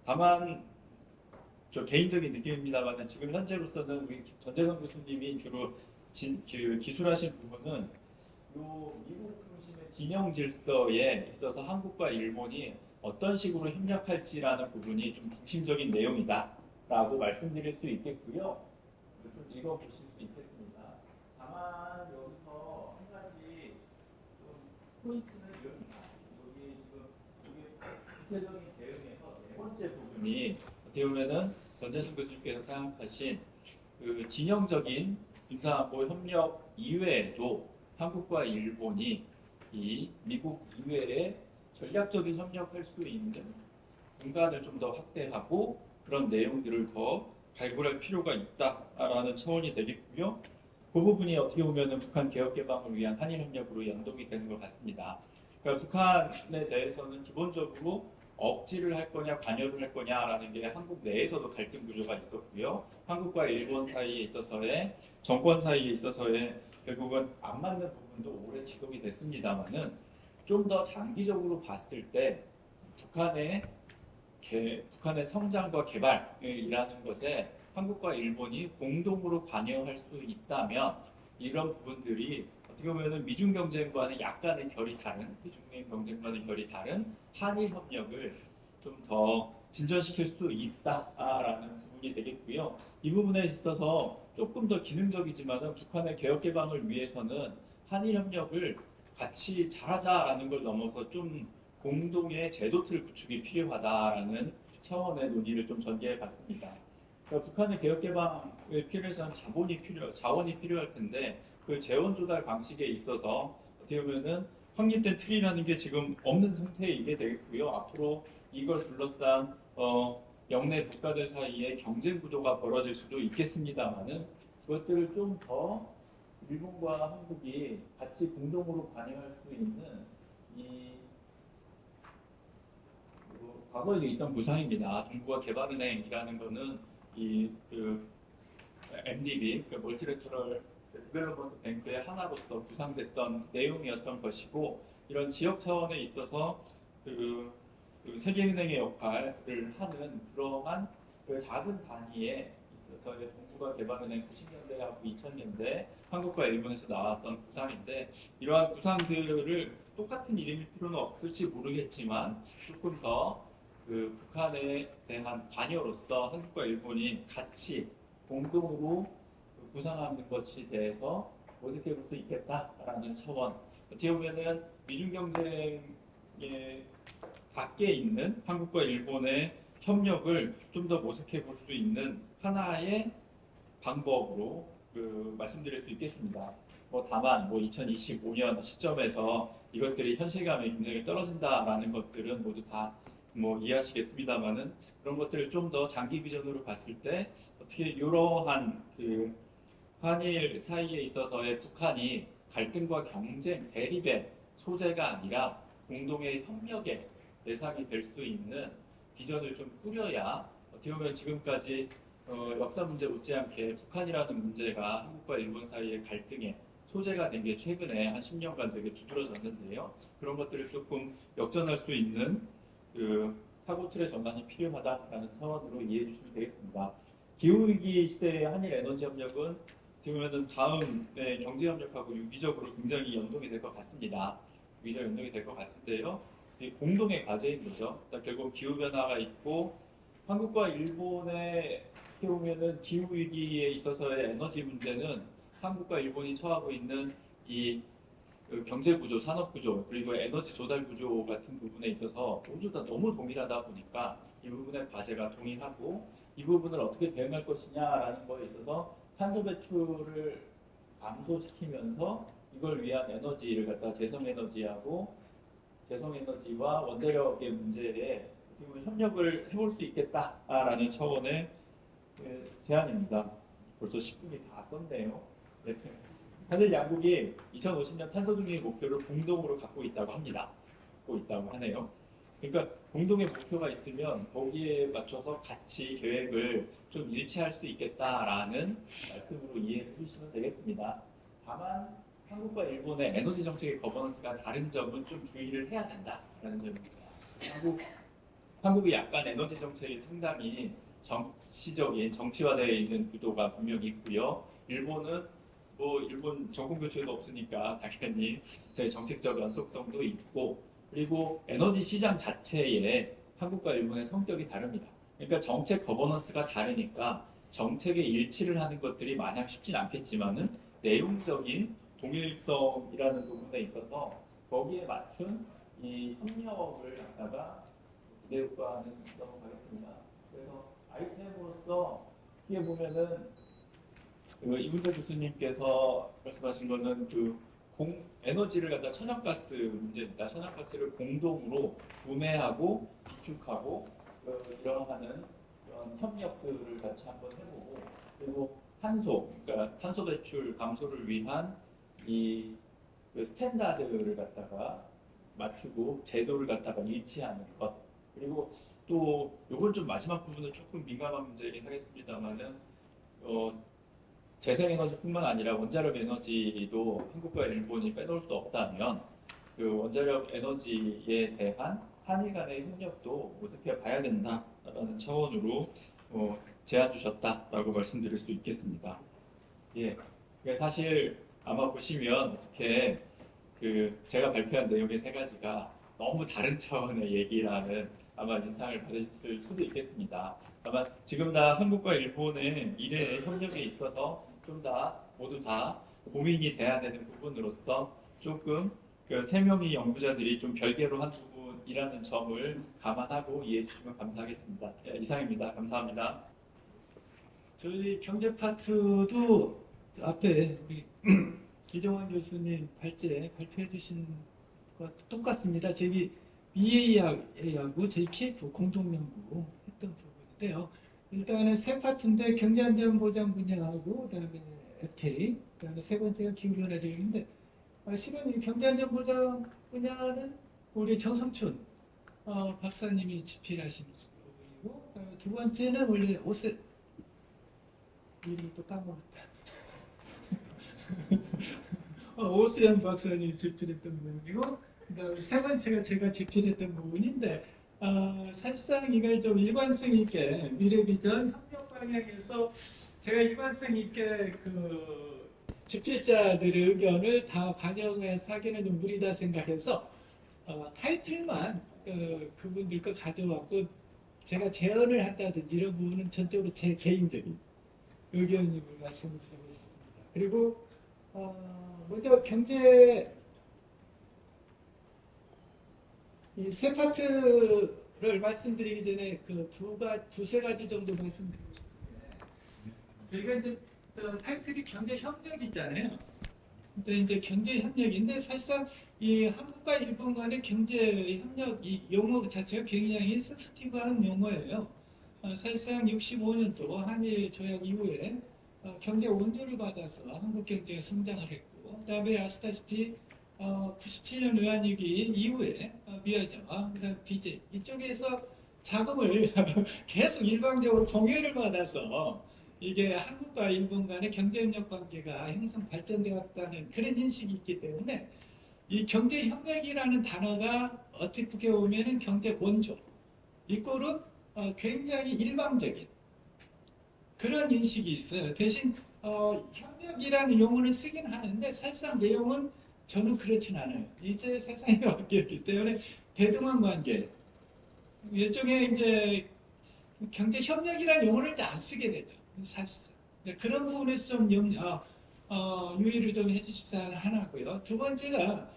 다만 저 개인적인 느낌입니다만 지금 현재로서는 우리 전재성 교수님이 주로 기술하신 부분은 요 미국 중심의 진영 질서에 있어서 한국과 일본이 어떤 식으로 협력할지라는 부분이 좀 중심적인 내용이다라고 말씀드릴 수 있겠고요. 좀 읽어보실 수 있겠습니다. 다만 여기서 한 가지 좀 포인트는 이렇습니다. 여기 지금 이게 구체적인 대응에서 네 번째 부분이 어떻게 보면은 전재승 교수님께서 생각하신 그 진영적인 군사안보 협력 이외에도 한국과 일본이 이 미국 이외에 전략적인 협력할 수 있는 공간을 좀 더 확대하고 그런 내용들을 더 발굴할 필요가 있다라는 차원이 되겠고요. 그 부분이 어떻게 보면 북한 개혁 개방을 위한 한일 협력으로 연동이 되는 것 같습니다. 그러니까 북한에 대해서는 기본적으로 억지를 할 거냐 관여를 할 거냐라는 게 한국 내에서도 갈등 구조가 있었고요. 한국과 일본 사이에 있어서의 정권 사이에 있어서의 결국은 안 맞는 부분도 오래 지속이 됐습니다만은 좀 더 장기적으로 봤을 때 북한의 성장과 개발이라는 것에 한국과 일본이 공동으로 관여할 수 있다면 이런 부분들이 어떻게 보면 미중 경쟁과는 약간의 결이 다른 미중 경쟁과는 결이 다른 한일 협력을 좀 더 진전시킬 수 있다라는 부분이 되겠고요. 이 부분에 있어서 조금 더 기능적이지만은 북한의 개혁 개방을 위해서는 한일 협력을 같이 잘하자라는 걸 넘어서 좀 공동의 제도 틀 구축이 필요하다라는 차원의 논의를 좀 전개해 봤습니다. 그러니까 북한의 개혁 개방을 필요해서는 자원이 필요할 텐데 그 재원 조달 방식에 있어서 어떻게 보면은 확립된 틀이라는 게 지금 없는 상태이게 되겠고요. 앞으로 이걸 둘러싼 영내 국가들 사이에 경쟁 구도가 벌어질 수도 있겠습니다만은 그것들을 좀 더 일본과 한국이 같이 공동으로 관여할 수 있는 이 과거에 있던 구상입니다. 정부가 개발은행이라는 거는 그 MDB, 그 멀티래터럴 디벨롭먼트 뱅크의 하나로서 구상됐던 내용이었던 것이고 이런 지역 차원에 있어서 그 세계은행의 역할을 하는 그러한 그 작은 단위에 있어서의 정부가 개발은행 90년대하고 2000년대 한국과 일본에서 나왔던 구상인데 이러한 구상들을 똑같은 이름일 필요는 없을지 모르겠지만 조금 더 그 북한에 대한 관여로서 한국과 일본이 같이 공동으로 구상하는 것에 대해서 모색해 볼 수 있겠다라는 차원. 어떻게 보면은 미중 경쟁에 밖에 있는 한국과 일본의 협력을 좀 더 모색해 볼 수 있는 하나의 방법으로 말씀드릴 수 있겠습니다. 다만 2025년 시점에서 이것들이 현실감이 굉장히 떨어진다라는 것들은 모두 다 이해하시겠습니다만은 그런 것들을 좀 더 장기 비전으로 봤을 때 어떻게 이러한 그 한일 사이에 있어서의 북한이 갈등과 경쟁, 대립의 소재가 아니라 공동의 협력의 대상이 될 수 있는 비전을 좀 꾸려야 어떻게 보면 지금까지 역사 문제 못지않게 북한이라는 문제가 한국과 일본 사이의 갈등의 소재가 된 게 최근에 한 10년간 되게 두드러졌는데요. 그런 것들을 조금 역전할 수 있는 그 사고 틀의 전환이 필요하다라는 차원으로 이해해 주시면 되겠습니다. 기후위기 시대의 한일 에너지 협력은 어떻게 보면 다음에 경제 협력하고 유기적으로 굉장히 연동이 될 것 같습니다. 유기적 연동이 될 것 같은데요. 공동의 과제인 거죠. 결국 기후 변화가 있고 한국과 일본의 어떻게 보면은 기후 위기에 있어서의 에너지 문제는 한국과 일본이 처하고 있는 이 경제 구조, 산업 구조, 그리고 에너지 조달 구조 같은 부분에 있어서 모두 다 너무 동일하다 보니까 이 부분의 과제가 동일하고 이 부분을 어떻게 대응할 것이냐라는 거에 있어서 탄소 배출을 감소시키면서 이걸 위한 에너지를 갖다 재생에너지하고 재생에너지와 원자력의 문제에 협력을 해볼 수 있겠다라는 차원의 제안입니다. 벌써 10분이 다 썼네요. 네. 사실 양국이 2050년 탄소 중립 목표를 공동으로 갖고 있다고 합니다. 갖고 있다고 하네요. 그러니까 공동의 목표가 있으면 거기에 맞춰서 같이 계획을 좀 일치할 수 있겠다라는 말씀으로 이해해 주시면 되겠습니다. 다만 한국과 일본의 에너지 정책의 거버넌스가 다른 점은 좀 주의를 해야 된다라는 점입니다. 한국이 약간 에너지 정책이 상당히 정치적인 정치화되어 있는 구도가 분명히 있고요. 일본은 뭐 일본 정권 교체도 없으니까 당연히 저희 정책적 연속성도 있고 그리고 에너지 시장 자체에 한국과 일본의 성격이 다릅니다. 그러니까 정책 거버넌스가 다르니까 정책에 일치를 하는 것들이 마냥 쉽진 않겠지만은 내용적인 동일성이라는 부분에 있어서 거기에 맞춘 이 협력을 갖다가 기대효과는 있다고 하겠습니다. 그래서 아이템으로서 이게 보면은 그 이문재 교수님께서 말씀하신 거는 그 에너지를 갖다 천연가스 문제입니다. 천연가스를 공동으로 구매하고 비축하고 이러하는 그런 협력들을 같이 한번 해보고 그리고 그러니까 탄소 배출 감소를 위한 그 스탠다드를 갖다가 맞추고 제도를 갖다가 일치하는 것 그리고 또 요건 좀 마지막 부분은 조금 민감한 문제이긴 하겠습니다만은 재생에너지뿐만 아니라 원자력 에너지도 한국과 일본이 빼놓을 수 없다면 그 원자력 에너지에 대한 한일 간의 협력도 어떻게 봐야 된다라는 차원으로 제안 주셨다라고 말씀드릴 수 있겠습니다. 예, 사실 아마 보시면 어떻게 그 제가 발표한 내용의 세 가지가 너무 다른 차원의 얘기라는 아마 인상을 받으실 수도 있겠습니다. 다만 지금 다 한국과 일본의 미래의 협력에 있어서 좀 다 모두 다 고민이 돼야 되는 부분으로서 조금 그 세 명의 연구자들이 좀 별개로 한 부분이라는 점을 감안하고 이해해 주시면 감사하겠습니다. 예, 이상입니다. 감사합니다. 저희 경제 파트도 앞에 우리 이정환 교수님 발표해 주신 것 똑같습니다. 저기 BA하고 저희 KF 공동연구 했던 부분인데요. 일단은 세 파트인데 경제안전보장 분야하고 그다음에 FTA, 그다음에 세 번째가 기후변화 대응인데 실은 이 경제안전보장 분야는 우리 정성춘 박사님이 집필하신 부분이고 그다음에 두 번째는 원래 이름이 또 까먹었다. 오수연 박사님이 집필했던 부분이고 그다음에 세 번째가 제가 집필했던 부분인데 사실상 이걸 좀 일관성 있게 미래비전 협력 방향에서 제가 일관성 있게 그 집필자들의 의견을 다 반영해서 하기는 좀 무리다 생각해서 타이틀만 그분들 거 가져왔고 제가 제언을 한다든지 이런 부분은 전적으로 제 개인적인 의견임을 말씀을 드리고 있습니다. 그리고 먼저 경제 이 세 파트를 말씀드리기 전에 그 두세 가지 정도 말씀드리고 싶은데 저희가 이제 타이틀이 경제 협력이잖아요. 근데 이제 경제 협력인데 사실상 이 한국과 일본 간의 경제 협력 이 용어 자체가 굉장히 센시티브한 용어예요. 사실상 65년도 한일 조약 이후에 경제 원조를 받아서 한국 경제가 성장을 했고 그다음에 아시다시피 97년 외환위기 이후에 미화자와 그다음 BJ 이쪽에서 자금을 계속 일방적으로 공여를 받아서 이게 한국과 일본 간의 경제협력 관계가 형성 발전되었다는 그런 인식이 있기 때문에 이 경제협력이라는 단어가 어떻게 보면은 경제 원조 이꼴은 굉장히 일방적인 그런 인식이 있어요. 대신 협력이라는 용어는 쓰긴 하는데 사실상 내용은 저는 그렇진 않아요. 이제 세상이 바뀌었기 때문에 대등한 관계 일종의 이제 경제 협력이라는 용어를 안 쓰게 되죠. 사실상 그런 부분에서 좀 유의를 좀 해주십사 하나고요. 두 번째가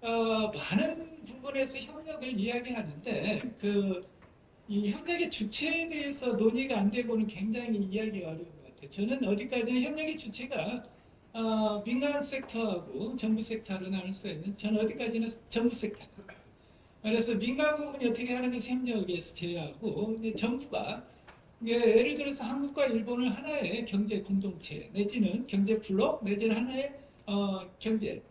많은 부분에서 협력을 이야기하는데 이 협력의 주체에 대해서 논의가 안 되고는 굉장히 이야기가 어려운 것 같아요. 저는 어디까지나 협력의 주체가 민간 섹터하고 정부 섹터로 나눌 수 있는 저는 어디까지나 정부 섹터. 그래서 민간 부분이 어떻게 하는 것을 협력에서 제외하고 정부가 예를 들어서 한국과 일본을 하나의 경제 공동체 내지는 경제 블록 내지는 하나의 경제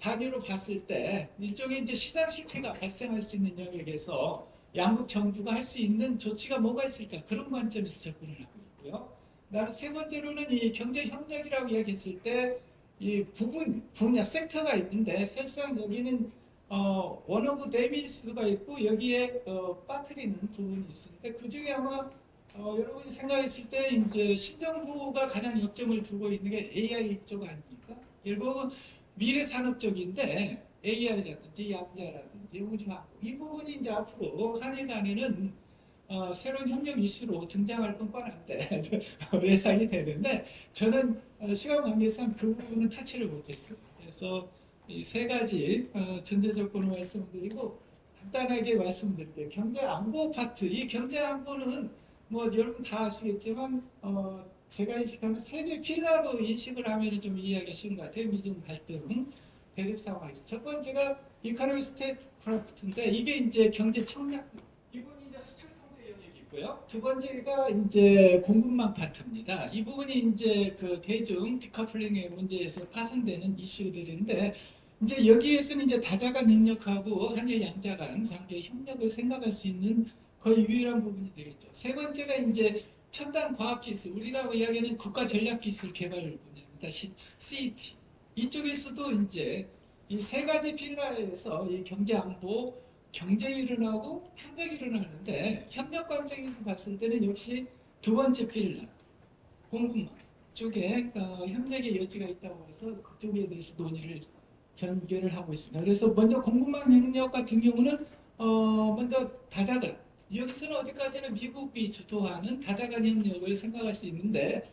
단위로 봤을 때 일종의 이제 시장 실패가 발생할 수 있는 영역에서 양국 정부가 할 수 있는 조치가 뭐가 있을까 그런 관점에서 접근을 하고 있고요. 그다음에 세 번째로는 이 경제 협력이라고 이야기했을 때 이 분야 섹터가 있는데 사실상 여기는 원 오브 댐일 수가 있고 여기에 빠뜨리는 부분이 있습니다. 그 중에 아마 여러분이 생각했을 때 이제 신정부가 가장 역점을 두고 있는 게 AI 쪽 아닙니까? 결국은 미래 산업 쪽인데 AI라든지 양자라든지 우주항공 이 부분이 이제 앞으로 한일 간에는 새로운 협력 이슈로 등장할 뿐만 한데 예상이 되는데 저는 시간 관계상 그 부분은 터치를 못했어요. 그래서 이 세 가지 전제조건을 말씀드리고 간단하게 말씀드릴게요. 경제 안보 파트 이 경제 안보는 뭐 여러분 다 아시겠지만 제가 인식하면 세계 필라로 인식을 하면 좀 이해하기 쉬운 것 같아요. 미중 갈등 대립 상황에서 첫 번째가 이코노미 스테이트 크래프트인데 이게 이제 경제 청약 이분이 이제 수출 통제 영역이 있고요. 두 번째가 이제 공급망 파트입니다. 이 부분이 이제 그 대중 디커플링의 문제에서 파생되는 이슈들인데 이제 여기에서는 이제 다자간 협력하고 한일 양자 간 관계 협력을 생각할 수 있는 거의 유일한 부분이 되겠죠. 세 번째가 이제 첨단 과학기술, 우리가 이야기하는 국가전략기술 개발 분야입니다. CET. 이쪽에서도 이제 이 세 가지 필라에서 이 경제안보, 경쟁이 일어나고 협력이 일어나는데 협력 관점에서 봤을 때는 역시 두 번째 필라, 공급망 쪽에 협력의 여지가 있다고 해서 그쪽에 대해서 논의를 전개를 하고 있습니다. 그래서 먼저 공급망 협력 같은 경우는 먼저 다자간 여기서는 어디까지나 미국이 주도하는 다자간 협력을 생각할 수 있는데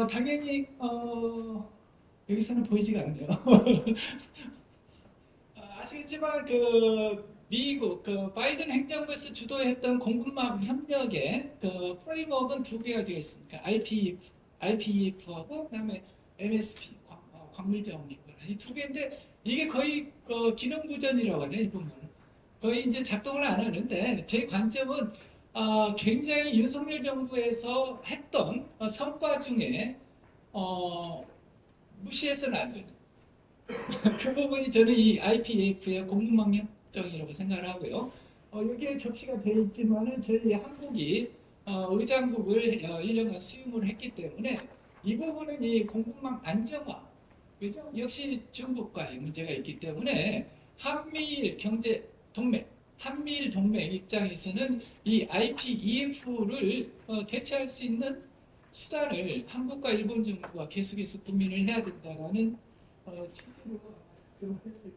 당연히 여기서는 보이지가 않네요. 아시겠지만 그 미국 그 바이든 행정부에서 주도했던 공급망 협력의 그 프레임워크는 두 개가 되어 있습니다. IPEF하고 그다음에 MSP 광물자원 기관 이 두 개인데 이게 거의 기능부전이라고 하네요. 이 부분은 거의 이제 작동을 안 하는데 제 관점은 굉장히 윤석열 정부에서 했던 성과 중에 무시해서는 안 되는 그 부분이 저는 이 IPEF의 공급망 협정이라고 생각을 하고요. 여기에 접시가 되어 있지만은 저희 한국이 의장국을 1년간 수임을 했기 때문에 이 부분은 이 공급망 안정화 그죠? 역시 중국과의 문제가 있기 때문에 한미일 경제 동맹, 한미일 동맹 입장에서는 이 IPEF를 대체할 수 있는 수단을 한국과 일본 정부가 계속해서 고민을 해야 된다라는 취지로 말씀을 했을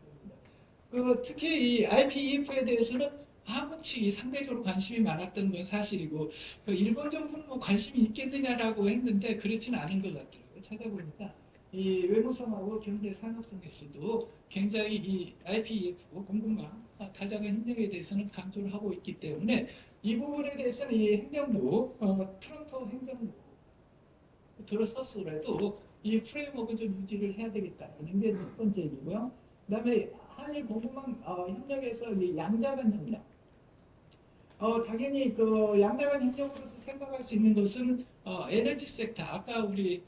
겁니다. 특히 이 IPEF에 대해서는 한국 측이 상대적으로 관심이 많았던 건 사실이고 일본 정부는 뭐 관심이 있겠느냐라고 했는데 그렇지는 않은 것 같더라고요. 찾아보니까 이 외무성하고 경제 산업성에서도 굉장히 이 IPEF 공급망 다자간 협력에 대해서는 강조를 하고 있기 때문에 이 부분에 대해서는 이 행정부 트럼프 행정부 들어서서라도 이 프레임워크를 좀 유지를 해야 되겠다는 게 첫 번째 얘기고요. 그다음에 한일 공급망 협력에서 이 양자간 협력. 당연히 그 양자간 협력으로서 생각할 수 있는 것은 에너지 섹터 아까 우리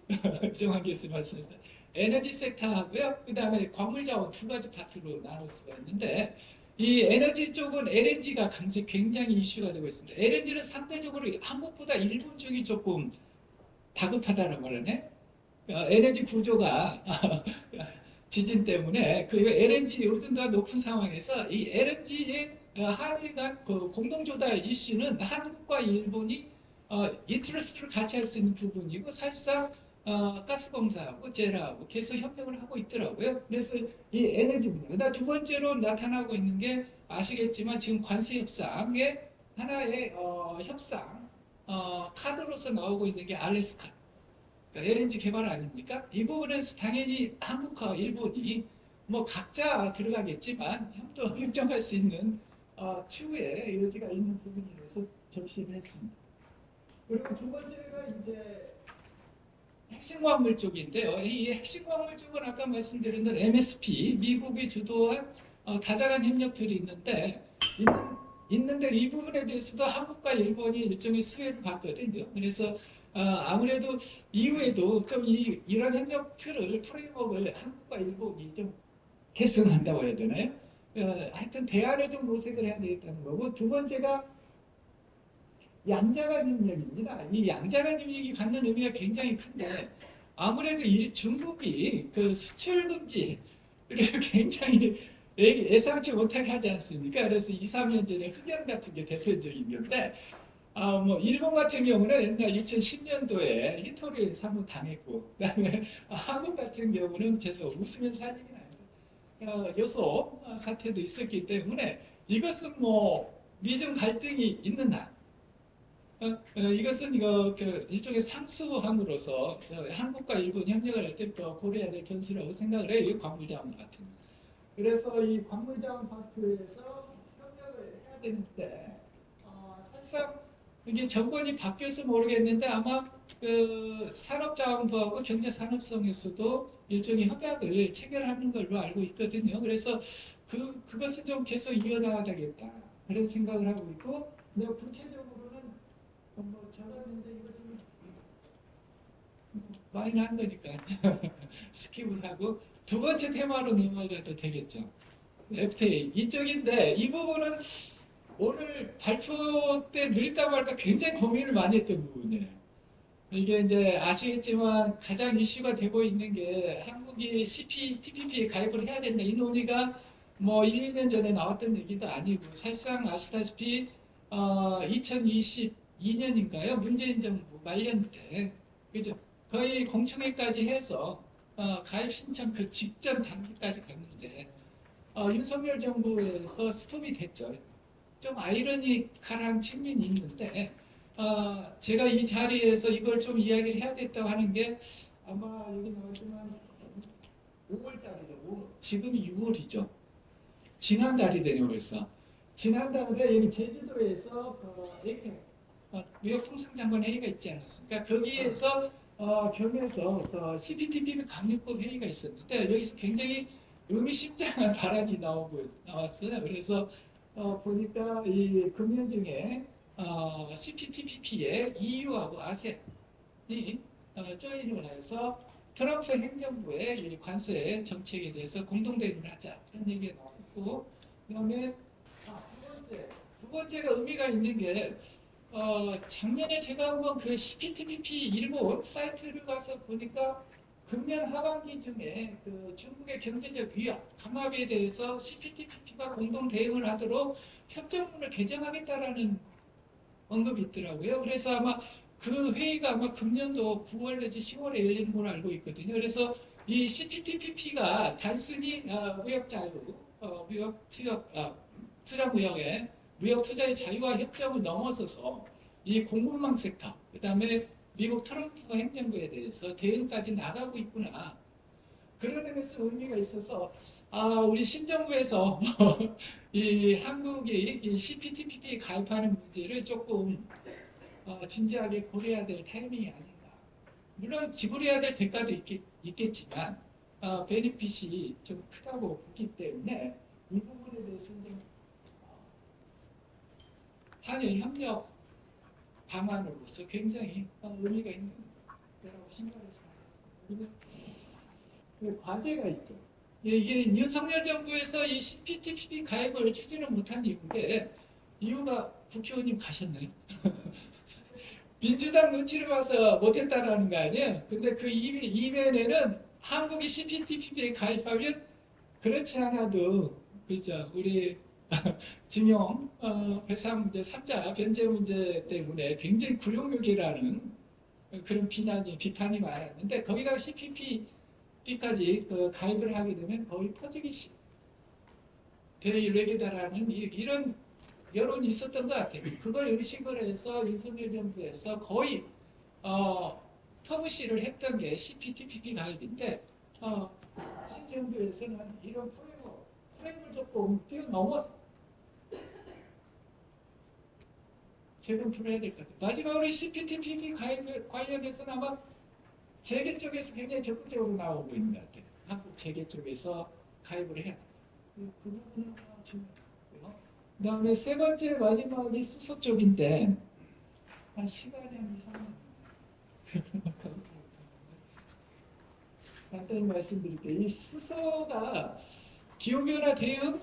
정한 교수님 말씀하셨던 에너지 섹터하고요. 그다음에 광물자원 두 가지 파트로 나눌 수가 있는데 이 에너지 쪽은 LNG가 굉장히 이슈가 되고 있습니다. LNG는 상대적으로 한국보다 일본 쪽이 조금 다급하다라고 하네. 에너지 구조가 지진 때문에 그 LNG 의존도가 높은 상황에서 이 LNG의 한일 간 그 공동 조달 이슈는 한국과 일본이 인트레스트를 같이 할 수 있는 부분이고 사실상 가스공사하고 제라하고 계속 협력을 하고 있더라고요. 그래서 이 에너지 문제. 그다음 두 번째로 나타나고 있는 게 아시겠지만 지금 관세 협상의 하나의 협상 카드로서 나오고 있는 게 알래스카. 그러니까 LNG 개발 아닙니까? 이 부분에서 당연히 한국과 일본이 뭐 각자 들어가겠지만 협정할 수 있는 추후에 여지가 있는 부분이라서 접시를 했습니다. 그리고 두 번째가 이제 핵심 광물 쪽인데요. 이 핵심 광물 쪽은 아까 말씀드린 대로 MSP, 미국이 주도한 다자간 협력들이 있는데 이 부분에 대해서도 한국과 일본이 일종의 수혜를 받거든요. 그래서 아무래도 이후에도 좀 이런 협력 틀을 프레임워크를 한국과 일본이 좀 개선한다고 해야 되나요? 하여튼 대안을 좀 모색을 해야 되겠다는 거고 두 번째가 양자간 협력입니다. 이 양자간 협력이 갖는 의미가 굉장히 큰데 아무래도 중국이 그 수출 금지를 굉장히 예상치 못하게 하지 않습니까? 그래서 2, 3년 전에 흑연 같은 게 대표적인 건데, 뭐 일본 같은 경우는 옛날 2010년도에 히토리에 사무 당했고, 그다음에 한국 같은 경우는 죄송 웃으면서 할 얘기는 아니고 요소 사태도 있었기 때문에 이것은 뭐 미중 갈등이 있는 한 이것은 일종의 상수함으로서 한국과 일본 협력을 할 때 고려해야 될 변수라고 생각을 해요. 이 광물자원 파트. 그래서 이 광물자원 파트에서 협력을 해야 되는데 사실상 이게 정권이 바뀌어서 모르겠는데 아마 그 산업자원부하고 경제산업성에서도 일종의 협약을 체결하는 걸로 알고 있거든요. 그래서 그것은 좀 계속 이어나가야 되겠다 그런 생각을 하고 있고, 내가 구체적으로는 뭐 적었는데 이것은 마이너한 거니까 스킵을 하고 두 번째 테마로 넘어가도 되겠죠. FTA 이쪽인데 이 부분은 오늘 발표 때 늘까 말까 굉장히 고민을 많이 했던 부분이에요. 이게 이제 아시겠지만 가장 이슈가 되고 있는 게 한국이 CPTPP에 가입을 해야 된다. 이 논의가 뭐 1, 2년 전에 나왔던 얘기도 아니고 사실상 아시다시피 2022년인가요? 문재인 정부 말년 때 그죠? 거의 공청회까지 해서 가입 신청 그 직전 단계까지 갔는데 윤석열 정부에서 스톱이 됐죠. 좀 아이러니컬한 측면이 있는데 제가 이 자리에서 이걸 좀 이야기를 해야 됐다고 하는 게 아마 여기 나오지만 5월달이죠. 지금이 6월이죠. 지난달이 되네요 벌써. 지난달에 여기 제주도에서 APEC 무역통상장관 회의가 있지 않았습니까? 거기에서 겸해서 CPTPP 강력법 회의가 있었는데 여기서 굉장히 의미심장한 발언이 나왔어요. 그래서 보니까 이 금년 중에 CPTPP에 EU하고 아세안이 조인을 해서 트럼프 행정부의 이 관세 정책에 대해서 공동 대응을 하자 이런 얘기가 나왔고, 그다음에 두 번째가 의미가 있는 게 작년에 제가 한번 그 CPTPP 일본 사이트를 가서 보니까 금년 하반기 중에 그 중국의 경제적 위협, 강압에 대해서 CPTPP가 공동 대응을 하도록 협정문을 개정하겠다라는 언급이 있더라고요. 그래서 아마 그 회의가 아마 금년도 9월 내지 10월에 열리는 걸로 알고 있거든요. 그래서 이 CPTPP가 단순히 무역 자유, 투자 무역의 무역 투자의 자유와 협정을 넘어서서 이 공급망 섹터, 그다음에 미국 트럼프 행정부에 대해서 대응까지 나가고 있구나. 그런 의미에서 의미가 있어서 우리 신정부에서 이 한국이 이 CPTPP 가입하는 문제를 조금 진지하게 고려해야 될 타이밍이 아닌가. 물론 지불해야 될 대가도 있겠지만 베니핏이 좀 크다고 보기 때문에 이 부분에 대해서는 좀 한일 협력 방안으로서 굉장히 의미가 있는 거라고 생각해서 과제가 있죠. 이게 윤석열 정부에서 이 CPTPP 가입을 추진을 못한 이유가 국회의원님 가셨나요? 민주당 눈치를 봐서 못했다라는 거 아니에요? 근데 그 이면에는 한국이 CPTPP에 가입하면 그렇지 않아도 그죠? 우리 징용 배상 문제, 사자 변제 문제 때문에 굉장히 굴욕력이라는 그런 비판이 많았는데 거기다가 CPTPP까지 가입을 하게 되면 거의 퍼지기 대일렉이다라는 이런 여론이 있었던 것 같아요. 그걸 의식을 해서 윤석열 정부에서 거의 터부시를 했던 게 CPTPP 가입인데 신정부에서는 이런 프레임을 조금 뛰어넘어서 재검토를 해야 될 것 같아요. 마지막으로 CPTPP 가입 관련해서는 아마 재계 쪽에서 굉장히 적극적으로 나오고 있는 것 같아요. 한국 재계 쪽에서 가입을 해야 돼요. 그 부분은 중요하고요. 그 다음에 세 번째 마지막이 수소 쪽인데 시간이 한 2, 3년 간단히 말씀드릴게요. 이 수소가 기후변화 대응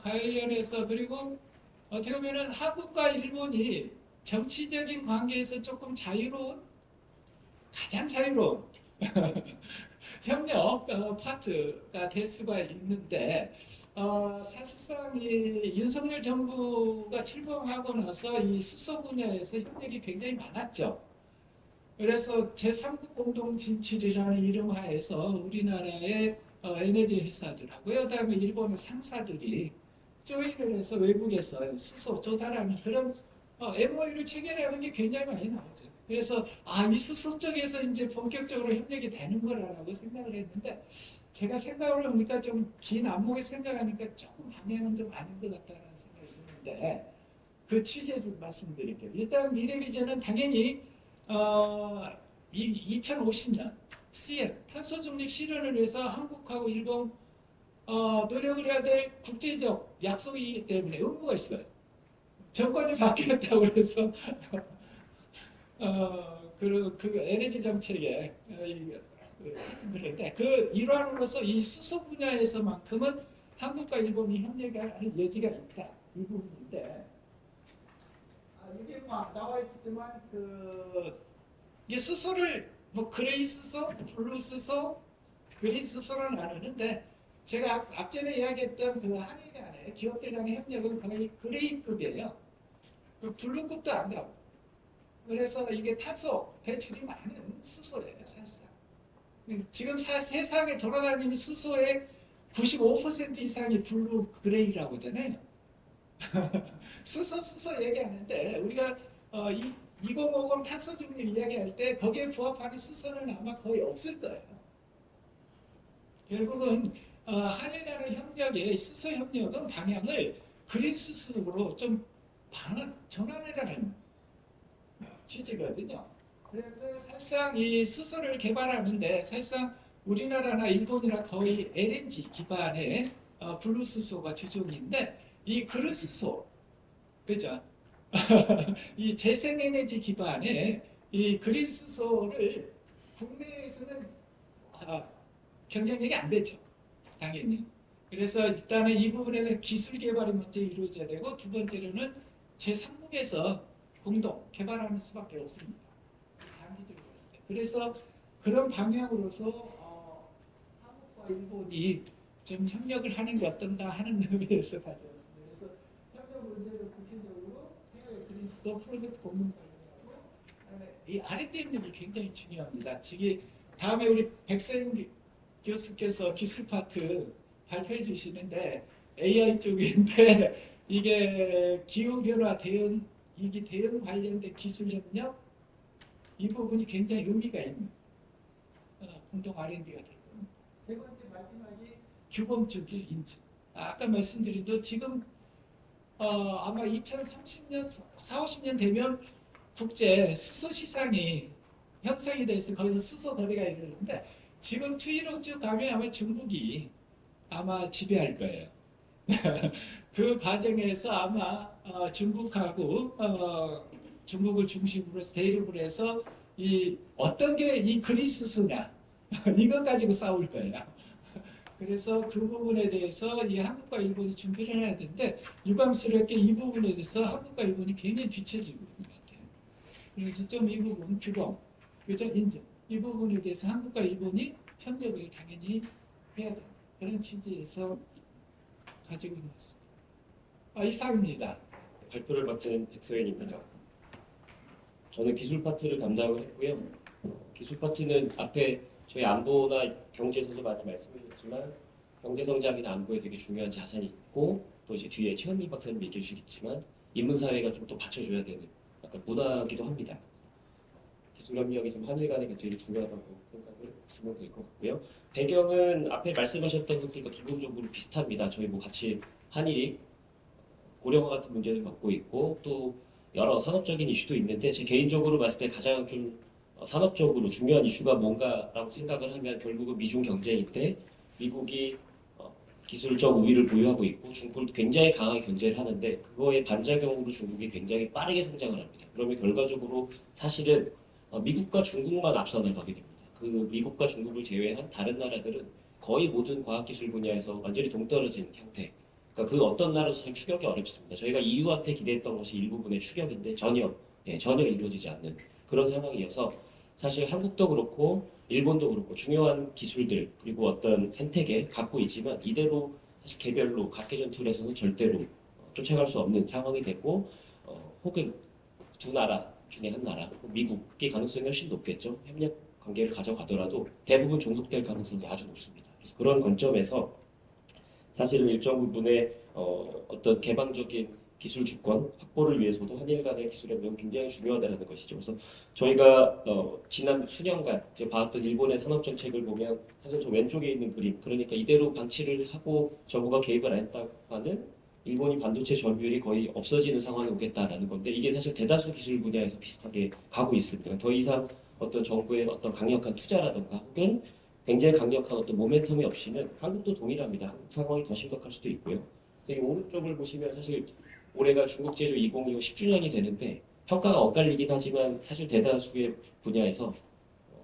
관련해서 그리고 어떻게 보면 한국과 일본이 정치적인 관계에서 조금 가장 자유로운 협력 파트가 될 수가 있는데 사실상 이 윤석열 정부가 출범하고 나서 이 수소 분야에서 협력이 굉장히 많았죠. 그래서 제3국 공동 진출이라는 이름 하에서 우리나라의 에너지 회사들하고요, 그다음에 일본의 상사들이 조인을 해서 외국에서 수소 조달하는 그런 MOU를 체결하는 게 굉장히 많이 나오죠. 그래서 이 수소 쪽에서 이제 본격적으로 협력이 되는 거라고 생각을 했는데 제가 생각을 해보니까 좀 긴 안목에 생각하니까 조금 방향은 좀 아닌 것 같다는 생각이 드는데 그 취지에서 말씀드릴게요. 일단 미래비전은 당연히 2050년 CN 탄소 중립 실현을 위해서 한국하고 일본 노력을 해야 될 국제적 약속이기 때문에 의무가 있어요. 정권이 바뀌었다고 해서 그 에너지 정책에 그런데 그 일환으로서 이 수소 분야에서만큼은 한국과 일본이 협력할 여지가 있다 이 부분인데 이게 뭐 나와 있지만 이게 수소를 뭐 그레이 수소, 블루 수소, 그린 수소는 나누는데 제가 앞전에 이야기했던 그 한일 간의 기업들 간의 협력은 거의 그레이급이에요. 그 블루급도 안 가고. 그래서 이게 탄소 배출이 많은 수소예요, 사실상. 지금 세상에 돌아다니는 수소의 95% 이상이 블루 그레이라고 하잖아요. 수소 얘기하는데 우리가 2050 탄소 중립 이야기할 때 거기에 부합하는 수소는 아마 거의 없을 거예요. 결국은 한일 간의 협력의 수소 협력은 방향을 그린 수소로 좀 전환해라는 취지거든요. 그래서 사실상 이 수소를 개발하는데 사실상 우리나라나 일본이나 거의 LNG 기반의 블루 수소가 주종인데 이 그린 수소, 그죠? 이 재생에너지 기반의 이 그린 수소를 국내에서는 경쟁력이 안 되죠. 당연히. 그래서 일단은 이 부분에서 기술 개발이 먼저 이루어져야 되고 두 번째로는 제3국에서 공동 개발하는 수밖에 없습니다. 장기적으로 봤을 때. 그래서 그런 방향으로서 한국과 일본이 좀 협력을 하는 게 어떤가 하는 의미에서 가져왔습니다. 그래서 협력 문제를 구체적으로 해외 그린수소 프로젝트 공동 관련하고 이 R&D 협력이 굉장히 중요합니다. 지금 다음에 우리 백서영 교수께서 기술 파트 발표해 주시는데 AI 쪽인데 이게 기후변화 대응 관련된 기술 협력 이 부분이 굉장히 의미가 있는 공동 R&D가 될 겁니다. 세 번째 마지막이 규범 쪽의 인증. 아까 말씀드린 대로 지금 아마 2030년, 40-50년 되면 국제 수소 시장이 형성이 돼서 거기서 수소 거래가 이루어지는데 지금 추이로 쭉 가면 아마 중국이 아마 지배할 거예요. 그 과정에서 아마 중국하고 중국을 중심으로 해서 대립을 해서 이 어떤 게 이 그린 수소냐 이것 가지고 싸울 거예요. 그래서 그 부분에 대해서 이 한국과 일본이 준비를 해야 되는데 유감스럽게 이 부분에 대해서 한국과 일본이 굉장히 뒤처지고 있는 것 같아요. 그래서 좀 이 부분 규범, 그죠? 인증 이 부분에 대해서 한국과 일본이 협력을 당연히 해야 된다. 그런 취지에서 가지고 있습니다. 이상입니다. 발표를 맡은 백서연입니다. 저는 기술 파트를 담당을 했고요. 기술 파트는 앞에 저희 안보나 경제에서도 많이 말씀해주셨지만 경제성장이나 안보에 되게 중요한 자산이 있고 또 이제 뒤에 최현미 박사님 얘기해 주시겠지만 인문사회가 좀 또 받쳐줘야 되는 약간 문화기도 합니다. 기술협력이 좀 한일 간에 되게 중요하다고 생각을 하시면 될 것 같고요. 배경은 앞에 말씀하셨던 것들과 기본적으로 비슷합니다. 저희 뭐 같이 한일이 고령화 같은 문제를 겪고 있고 또 여러 산업적인 이슈도 있는데 제 개인적으로 봤을 때 가장 좀 산업적으로 중요한 이슈가 뭔가라고 생각을 하면 결국은 미중 경쟁인데 미국이 기술적 우위를 보유하고 있고 중국도 굉장히 강하게 견제를 하는데 그거의 반작용으로 중국이 굉장히 빠르게 성장을 합니다. 그러면 결과적으로 사실은 미국과 중국만 앞서 나가게 됩니다. 그 미국과 중국을 제외한 다른 나라들은 거의 모든 과학기술 분야에서 완전히 동떨어진 형태. 그러니까 그 어떤 나라도 사실 추격이 어렵습니다. 저희가 EU한테 기대했던 것이 일부분의 추격인데 전혀 이루어지지 않는 그런 상황이어서 사실 한국도 그렇고 일본도 그렇고 중요한 기술들 그리고 어떤 생태계 갖고 있지만 이대로 사실 개별로 각개전 툴에서는 절대로 쫓아갈 수 없는 상황이 됐고 혹은 두 나라 중에 한 나라, 미국의 가능성이 훨씬 높겠죠. 협력 관계를 가져가더라도 대부분 종속될 가능성이 아주 높습니다. 그래서 그런 관점에서 사실은 일정 부분의 어떤 개방적인 기술 주권 확보를 위해서도 한일 간의 기술 협력은 굉장히 중요하다는 것이죠. 그래서 저희가 지난 수년간 이제 봐왔던 일본의 산업 정책을 보면 사실 저 왼쪽에 있는 그림, 그러니까 이대로 방치를 하고 정부가 개입을 안 했다가는 일본이 반도체 점유율이 거의 없어지는 상황이 오겠다라는 건데 이게 사실 대다수 기술 분야에서 비슷하게 가고 있습니다. 더 이상 어떤 정부의 어떤 강력한 투자라든가 혹은 굉장히 강력한 어떤 모멘텀이 없이는 한국도 동일합니다. 한국 상황이 더 심각할 수도 있고요. 이 오른쪽을 보시면 사실 올해가 중국 제조 2025 10주년이 되는데 평가가 엇갈리긴 하지만 사실 대다수의 분야에서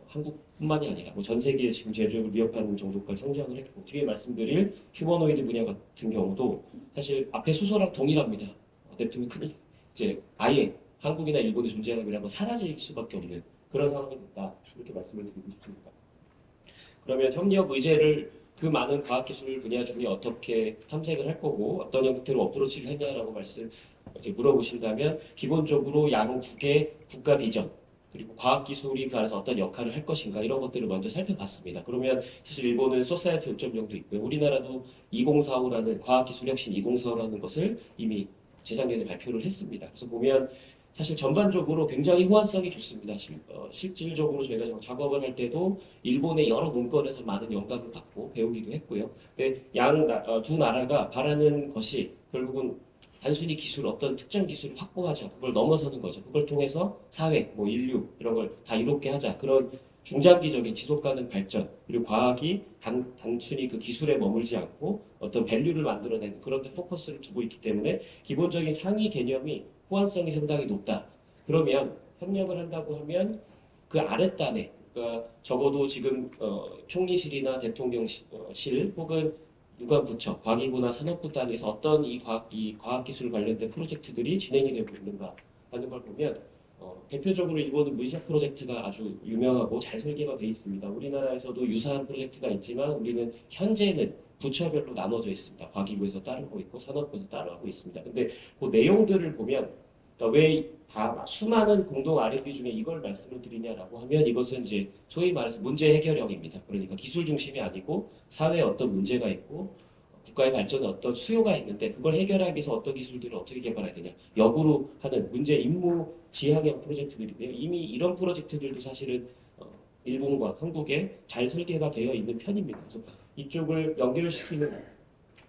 한국뿐만이 아니라 전 세계에 지금 제조업을 위협하는 정도까지 성장을 했고 뒤에 말씀드릴 휴머노이드 분야 같은 경우도 사실 앞에 수소랑 동일합니다. 냅두면 큰 이제 아예 한국이나 일본의 존재감이란 건 사라질 수밖에 없는 그런 상황이 됐다. 이렇게 말씀을 드리고 싶습니다. 그러면 협력 의제를 그 많은 과학기술 분야 중에 어떻게 탐색을 할 거고 어떤 형태로 어프로치를 했냐라고 물어보신다면 기본적으로 양국의 국가 비전 그리고 과학기술이 그 안에서 어떤 역할을 할 것인가 이런 것들을 먼저 살펴봤습니다. 그러면 사실 일본은 소사이어티 5.0도 있고요. 우리나라도 2045라는 과학기술혁신 2045라는 것을 이미 재작년에 발표를 했습니다. 그래서 보면 사실 전반적으로 굉장히 호환성이 좋습니다. 실질적으로 저희가 작업을 할 때도 일본의 여러 문건에서 많은 영감을 받고 배우기도 했고요. 두 나라가 바라는 것이 결국은 단순히 어떤 특정 기술을 확보하자, 그걸 넘어서는 거죠. 그걸 통해서 사회, 인류 이런 걸 다 이롭게 하자. 그런 중장기적인 지속가능 발전 그리고 과학이 단순히 그 기술에 머물지 않고 어떤 밸류를 만들어내는 그런 데 포커스를 두고 있기 때문에 기본적인 상위 개념이 호환성이 상당히 높다. 그러면 협력을 한다고 하면 그 아랫단에 그러니까 적어도 지금 총리실이나 대통령실 혹은 유관부처, 과기부나 산업부 단위에서 어떤 이 과학기술 관련된 프로젝트들이 진행이 되고 있는가 하는 걸 보면 대표적으로 일본은 문샷 프로젝트가 아주 유명하고 잘 설계가 되어 있습니다. 우리나라에서도 유사한 프로젝트가 있지만 우리는 현재는 부처별로 나눠져 있습니다. 과기부에서 따르고 있고 산업부에서 따르고 있습니다. 근데 그 내용들을 보면 왜 다 수많은 공동 R&D 중에 이걸 말씀을 드리냐라고 하면 이것은 이제 소위 말해서 문제 해결형입니다. 그러니까 기술 중심이 아니고 사회에 어떤 문제가 있고 국가의 발전에 어떤 수요가 있는데 그걸 해결하기 위해서 어떤 기술들을 어떻게 개발해야 되냐 역으로 하는 문제 임무 지향형 프로젝트들인데요. 이미 이런 프로젝트들도 사실은 일본과 한국에 잘 설계가 되어 있는 편입니다. 그래서 이쪽을 연결시키는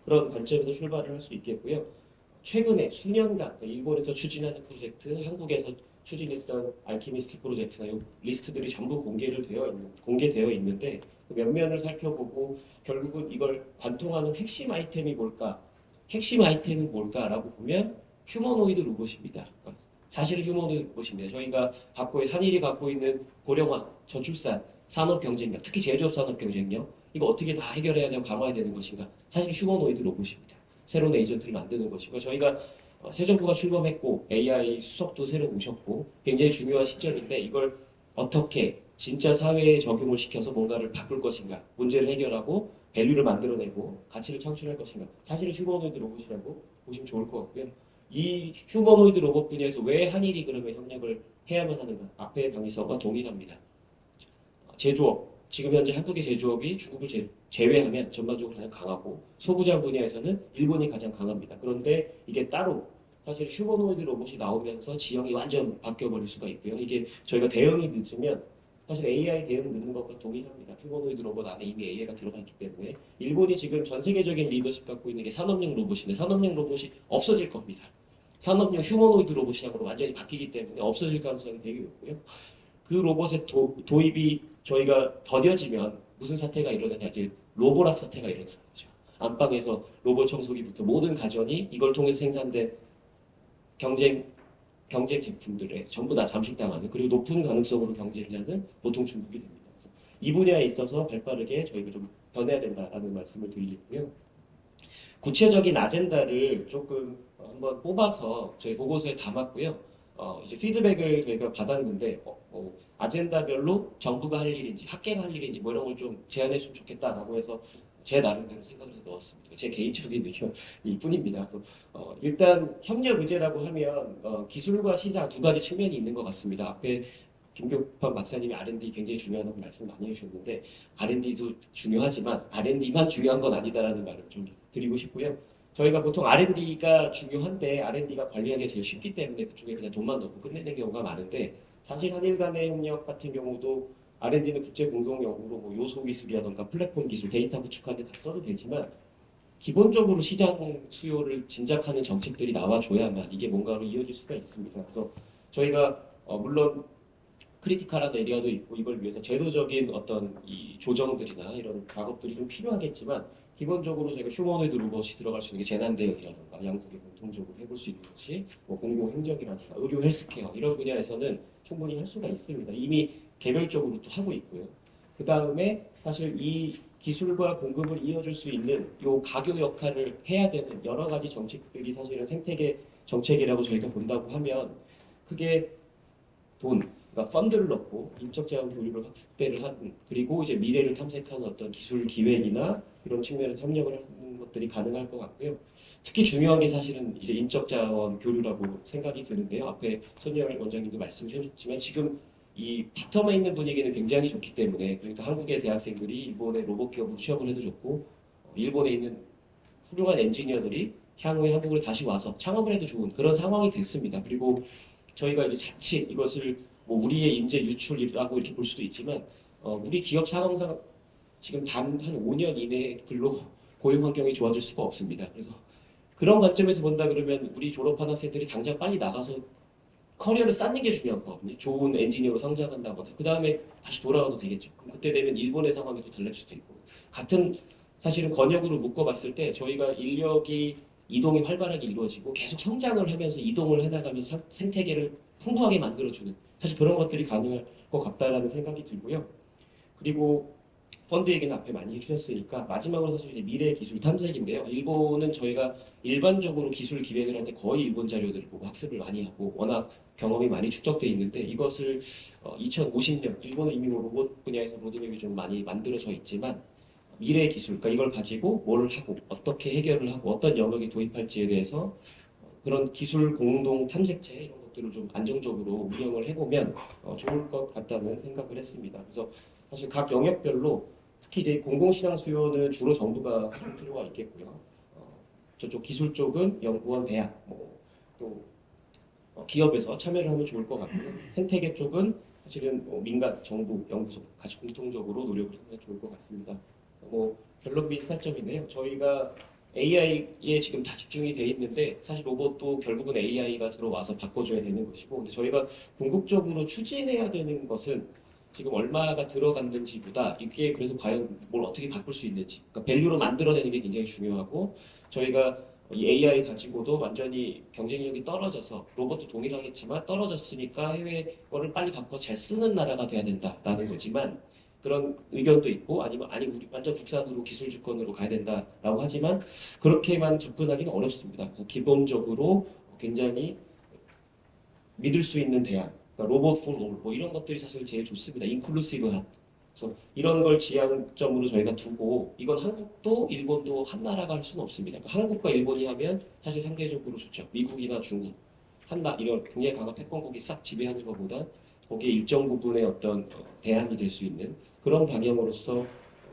그런 관점에서 출발을 할 수 있겠고요. 최근에 수년간 일본에서 추진하는 프로젝트, 한국에서 추진했던 알키미스트 프로젝트나 이 리스트들이 전부 공개되어 있는데 몇 면을 살펴보고 결국은 이걸 관통하는 핵심 아이템이 뭘까? 핵심 아이템이 뭘까라고 보면 휴머노이드 로봇입니다. 사실 휴머노이드 로봇입니다. 저희가 한일이 갖고 있는 고령화, 저출산, 산업 경쟁력, 특히 제조업 산업 경쟁력 이거 어떻게 다 해결해야 되고 강화해야 되는 것인가? 사실 휴머노이드 로봇입니다. 새로운 에이전트를 만드는 것이고 저희가 새 정부가 출범했고 AI 수석도 새로 오셨고 굉장히 중요한 시점인데 이걸 어떻게 진짜 사회에 적용을 시켜서 뭔가를 바꿀 것인가 문제를 해결하고 밸류를 만들어내고 가치를 창출할 것인가 사실은 휴머노이드 로봇이라고 보시면 좋을 것 같고요. 이 휴머노이드 로봇 분야에서 왜 한일이 그러면 협력을 해야만 하는가 앞에 강의서와 동일합니다. 제조업 지금 현재 한국의 제조업이 중국을 제외하면 전반적으로 가장 강하고 소부장 분야에서는 일본이 가장 강합니다. 그런데 이게 따로 사실 휴머노이드 로봇이 나오면서 지형이 완전 바뀌어버릴 수가 있고요. 이게 저희가 대응이 늦으면 사실 AI 대응 늦는 것과 동일합니다. 휴머노이드 로봇 안에 이미 AI가 들어가 있기 때문에 일본이 지금 전 세계적인 리더십 갖고 있는 게 산업용 로봇인데 산업용 로봇이 없어질 겁니다. 산업용 휴머노이드 로봇이라고 완전히 바뀌기 때문에 없어질 가능성이 되게 높고요. 그 로봇의 도입이 저희가 더뎌지면 무슨 사태가 일어나냐 이제 로보락 사태가 일어나는 거죠. 안방에서 로봇 청소기부터 모든 가전이 이걸 통해서 생산된 경쟁 제품들에 전부 다 잠식당하는 그리고 높은 가능성으로 경쟁자는 보통 중국이 됩니다. 그래서 이 분야에 있어서 발빠르게 저희가 좀 변해야 된다라는 말씀을 드리고요. 구체적인 아젠다를 조금 한번 뽑아서 저희 보고서에 담았고요. 이제 피드백을 저희가 받았는데 아젠다별로 정부가 할 일인지 학계가 할 일인지 뭐 이런 걸 좀 제안했으면 좋겠다라고 해서 제 나름대로 생각을 해서 넣었습니다. 제 개인적인 의견일 뿐입니다. 그래서 일단 협력 의제라고 하면 기술과 시장 두 가지 측면이 있는 것 같습니다. 앞에 김교판 박사님이 R&D 굉장히 중요하다고 말씀 많이 해주셨는데 R&D도 중요하지만 R&D만 중요한 건 아니다라는 말을 좀 드리고 싶고요. 저희가 보통 R&D가 중요한데 R&D가 관리하기 제일 쉽기 때문에 그쪽에 그냥 돈만 넣고 끝내는 경우가 많은데 사실 한일 간의 협력 같은 경우도 R&D는 국제 공동 연구로 뭐 요소 기술이라던가 플랫폼 기술, 데이터 구축하는 데 다 써도 되지만 기본적으로 시장 수요를 진작하는 정책들이 나와줘야만 이게 뭔가로 이어질 수가 있습니다. 그래서 저희가 물론 크리티컬한 에리어도 있고 이걸 위해서 제도적인 어떤 이 조정들이나 이런 작업들이 좀 필요하겠지만 기본적으로 저희가 휴머노이드 로봇이 들어갈 수 있는 게 재난 대응이라든가 양국이 공통적으로 해볼 수 있는 것이 뭐 공공행정이라든가 의료 헬스케어 이런 분야에서는 충분히 할 수가 있습니다. 이미 개별적으로 또 하고 있고요. 그 다음에 사실 이 기술과 공급을 이어줄 수 있는 요 가교 역할을 해야 되는 여러 가지 정책들이 사실은 생태계 정책이라고 저희가 본다고 하면 그게 돈, 그러니까 펀드를 넣고 인적 자원 교류를 확대를 하는 그리고 이제 미래를 탐색하는 어떤 기술 기획이나 이런 측면에서 협력을 하는 것들이 가능할 것 같고요. 특히 중요한 게 사실은 이제 인적 자원 교류라고 생각이 드는데요. 앞에 손예열 원장님도 말씀해 주셨지만 지금 이 바텀에 있는 분위기는 굉장히 좋기 때문에 그러니까 한국의 대학생들이 일본의 로봇 기업으로 취업을 해도 좋고 일본에 있는 훌륭한 엔지니어들이 향후에 한국으로 다시 와서 창업을 해도 좋은 그런 상황이 됐습니다. 그리고 저희가 이제 자칫 이것을 뭐 우리의 인재 유출이라고 이렇게 볼 수도 있지만 우리 기업 상황상 지금 단 한 5년 이내에 근로 고용 환경이 좋아질 수가 없습니다. 그래서 그런 관점에서 본다 그러면 우리 졸업한 학생들이 당장 빨리 나가서 커리어를 쌓는 게 중요한 거거든요. 좋은 엔지니어로 성장한다거나 그 다음에 다시 돌아가도 되겠죠. 그럼 그때 되면 일본의 상황이 또 달라질 수도 있고 같은 사실은 권역으로 묶어봤을 때 저희가 인력이 이동이 활발하게 이루어지고 계속 성장을 하면서 이동을 해나가면서 생태계를 풍부하게 만들어주는 사실 그런 것들이 가능할 것 같다라는 생각이 들고요. 그리고 펀드 얘기는 앞에 많이 해주셨으니까 마지막으로 사실 이제 미래 기술 탐색인데요. 일본은 저희가 일반적으로 기술 기획을 할 때 거의 일본 자료들을 보고 학습을 많이 하고 워낙 경험이 많이 축적돼 있는데 이것을 2050년 일본은 이미 뭐 로봇 분야에서 로드맵이 좀 많이 만들어져 있지만 미래 기술, 그러니까 이걸 가지고 뭘 하고 어떻게 해결을 하고 어떤 영역에 도입할지에 대해서 그런 기술 공동 탐색체 이런 것들을 좀 안정적으로 운영을 해보면 좋을 것 같다는 생각을 했습니다. 그래서 사실 각 영역별로 특히 이제 공공시장 수요는 주로 정부가 할 필요가 있겠고요. 저쪽 기술 쪽은 연구원, 대학, 또 기업에서 참여를 하면 좋을 것 같고요. 생태계 쪽은 사실은 민간, 정부, 연구소 같이 공통적으로 노력을 하면 좋을 것 같습니다. 결론 비슷한 점인데요. 저희가 AI에 지금 다 집중이 돼 있는데 사실 로봇도 결국은 AI가 들어와서 바꿔줘야 되는 것이고 근데 저희가 궁극적으로 추진해야 되는 것은 지금 얼마가 들어갔는지보다 이게 그래서 과연 뭘 어떻게 바꿀 수 있는지 그러니까 밸류로 만들어내는 게 굉장히 중요하고 저희가 이 AI 가지고도 완전히 경쟁력이 떨어져서 로봇도 동일하겠지만 떨어졌으니까 해외 거를 빨리 바꿔 잘 쓰는 나라가 돼야 된다라는 거지만 그런 의견도 있고 아니면 아니 우리 완전 국산으로 기술 주권으로 가야 된다라고 하지만 그렇게만 접근하기는 어렵습니다. 그래서 기본적으로 굉장히 믿을 수 있는 대안, 그러니까 로봇 폴 올 뭐 이런 것들이 사실 제일 좋습니다. 인클루시브한. 그래서 이런 걸 지향점으로 저희가 두고 이건 한국도 일본도 한 나라가 할 수는 없습니다. 그러니까 한국과 일본이 하면 사실 상대적으로 좋죠. 미국이나 중국 이런 굉장히 강한 패권국이 싹 지배하는 것보다 거기에 일정 부분의 어떤 대안이 될 수 있는 그런 방향으로서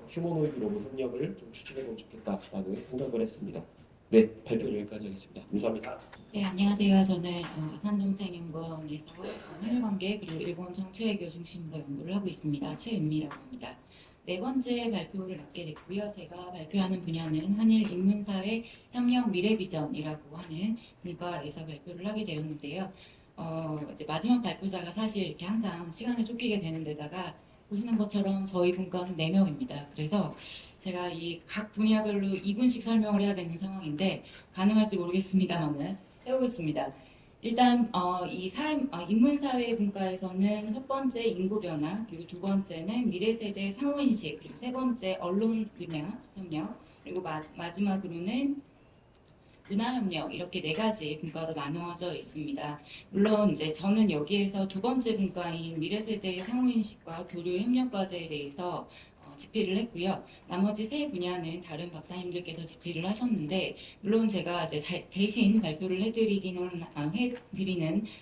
휴머노이드 로봇 협력을 좀 추진해보면 좋겠다라는 생각을 했습니다. 네, 발표를 여기까지 하겠습니다. 감사합니다. 네, 안녕하세요. 저는 아산정책연구원에서 한일관계 그리고 일본 정치외교 중심으로 연구를 하고 있습니다. 최은미라고 합니다. 네 번째 발표를 맡게 됐고요. 제가 발표하는 분야는 한일 인문사회 협력 미래비전이라고 하는 분과에서 발표를 하게 되었는데요. 이제 마지막 발표자가 사실 이렇게 항상 시간에 쫓기게 되는 데다가 보시는 것처럼 저희 분과는 4명입니다. 그래서 제가 이 각 분야별로 2분씩 설명을 해야 되는 상황인데 가능할지 모르겠습니다만은 해보겠습니다. 일단 인문사회 분과에서는 첫 번째 인구 변화, 그리고 두 번째는 미래세대 상호인식, 그리고 세 번째 언론 분야 협력, 그리고 마지막으로는 문화협력 이렇게 네 가지 분과로 나누어져 있습니다. 물론 이제 저는 여기에서 두 번째 분과인 미래세대의 상호인식과 교류 협력 과제에 대해서 집필을 했고요. 나머지 세 분야는 다른 박사님들께서 집필을 하셨는데 물론 제가 이제 대신 발표를 해드리는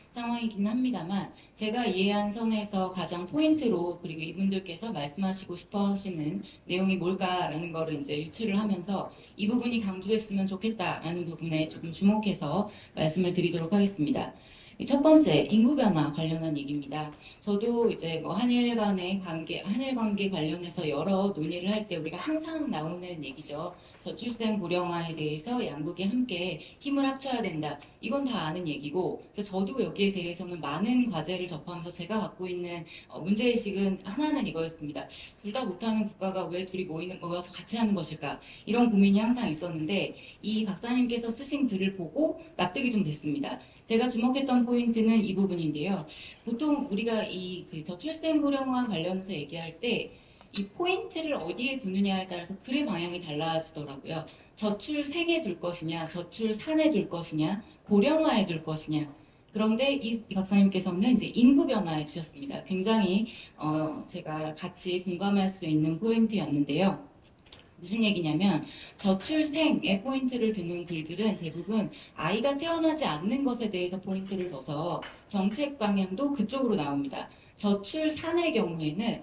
상황이긴 합니다만 제가 이해한 선에서 가장 포인트로 그리고 이분들께서 말씀하시고 싶어 하시는 내용이 뭘까라는 거를 이제 유추를 하면서 이 부분이 강조됐으면 좋겠다라는 부분에 조금 주목해서 말씀을 드리도록 하겠습니다. 첫 번째, 인구 변화 관련한 얘기입니다. 저도 이제 뭐 한일 관계 관련해서 여러 논의를 할 때 우리가 항상 나오는 얘기죠. 저출생 고령화에 대해서 양국이 함께 힘을 합쳐야 된다. 이건 다 아는 얘기고, 그래서 저도 여기에 대해서는 많은 과제를 접하면서 제가 갖고 있는 문제의식은 하나는 이거였습니다. 둘 다 못하는 국가가 왜 둘이 모여서 같이 하는 것일까? 이런 고민이 항상 있었는데, 이 박사님께서 쓰신 글을 보고 납득이 좀 됐습니다. 제가 주목했던 포인트는 이 부분인데요. 보통 우리가 그 저출생 고령화 관련해서 얘기할 때 이 포인트를 어디에 두느냐에 따라서 글의 방향이 달라지더라고요. 저출생에 둘 것이냐, 저출산에 둘 것이냐, 고령화에 둘 것이냐. 그런데 이 박사님께서는 이제 인구 변화에 두셨습니다. 굉장히 제가 같이 공감할 수 있는 포인트였는데요. 무슨 얘기냐면 저출생에 포인트를 두는 글들은 대부분 아이가 태어나지 않는 것에 대해서 포인트를 둬서 정책 방향도 그쪽으로 나옵니다. 저출산의 경우에는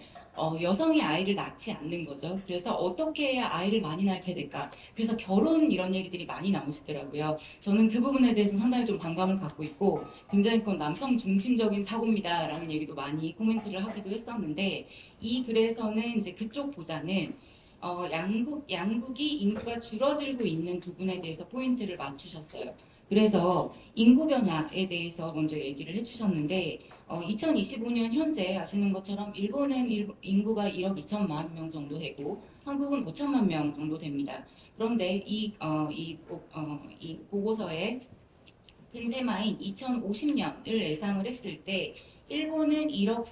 여성이 아이를 낳지 않는 거죠. 그래서 어떻게 해야 아이를 많이 낳게 될까? 그래서 결혼 이런 얘기들이 많이 나오시더라고요. 저는 그 부분에 대해서 상당히 좀 반감을 갖고 있고 굉장히 그건 남성 중심적인 사고입니다라는 얘기도 많이 코멘트를 하기도 했었는데 이 글에서는 이제 그쪽보다는 양국이 인구가 줄어들고 있는 부분에 대해서 포인트를 맞추셨어요. 그래서 인구 변화에 대해서 먼저 얘기를 해주셨는데 2025년 현재 아시는 것처럼 일본은 인구가 1억 2천만 명 정도 되고 한국은 5천만 명 정도 됩니다. 그런데 이 보고서의 큰 테마인 2050년을 예상을 했을 때 일본은 1억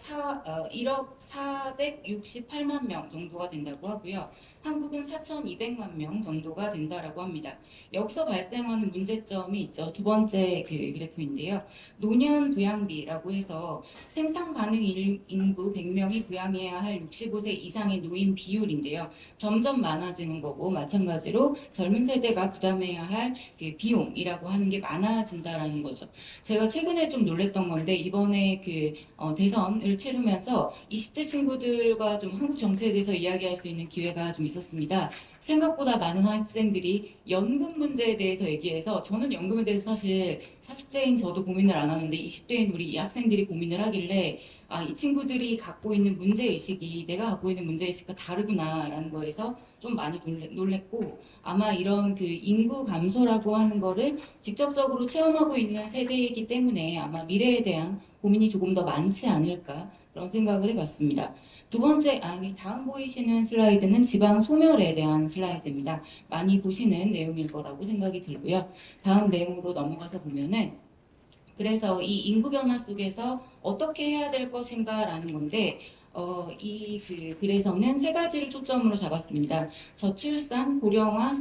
468만 명 정도가 된다고 하고요. 한국은 4,200만 명 정도가 된다라고 합니다. 여기서 발생하는 문제점이 있죠. 두 번째 그 그래프인데요. 노년 부양비라고 해서 생산 가능 인구 100명이 부양해야 할 65세 이상의 노인 비율인데요. 점점 많아지는 거고 마찬가지로 젊은 세대가 부담해야 할 그 비용이라고 하는 게 많아진다라는 거죠. 제가 최근에 좀 놀랬던 건데 이번에 그 대선을 치르면서 20대 친구들과 좀 한국 정치에 대해서 이야기할 수 있는 기회가 좀 있었습니다. 생각보다 많은 학생들이 연금 문제에 대해서 얘기해서 저는 연금에 대해서 사실 40대인 저도 고민을 안 하는데 20대인 우리 이 학생들이 고민을 하길래 이 친구들이 갖고 있는 문제의식이 내가 갖고 있는 문제의식과 다르구나라는 거에서 좀 많이 놀랬고 아마 이런 그 인구 감소라고 하는 거를 직접적으로 체험하고 있는 세대이기 때문에 아마 미래에 대한 고민이 조금 더 많지 않을까 그런 생각을 해봤습니다. 두 번째, 다음 보이시는 슬라이드는 지방 소멸에 대한 슬라이드입니다. 많이 보시는 내용일 거라고 생각이 들고요. 다음 내용으로 넘어가서 보면은 그래서 이 인구 변화 속에서 어떻게 해야 될 것인가라는 건데 글에서는 세 가지를 초점으로 잡았습니다. 저출산, 고령화,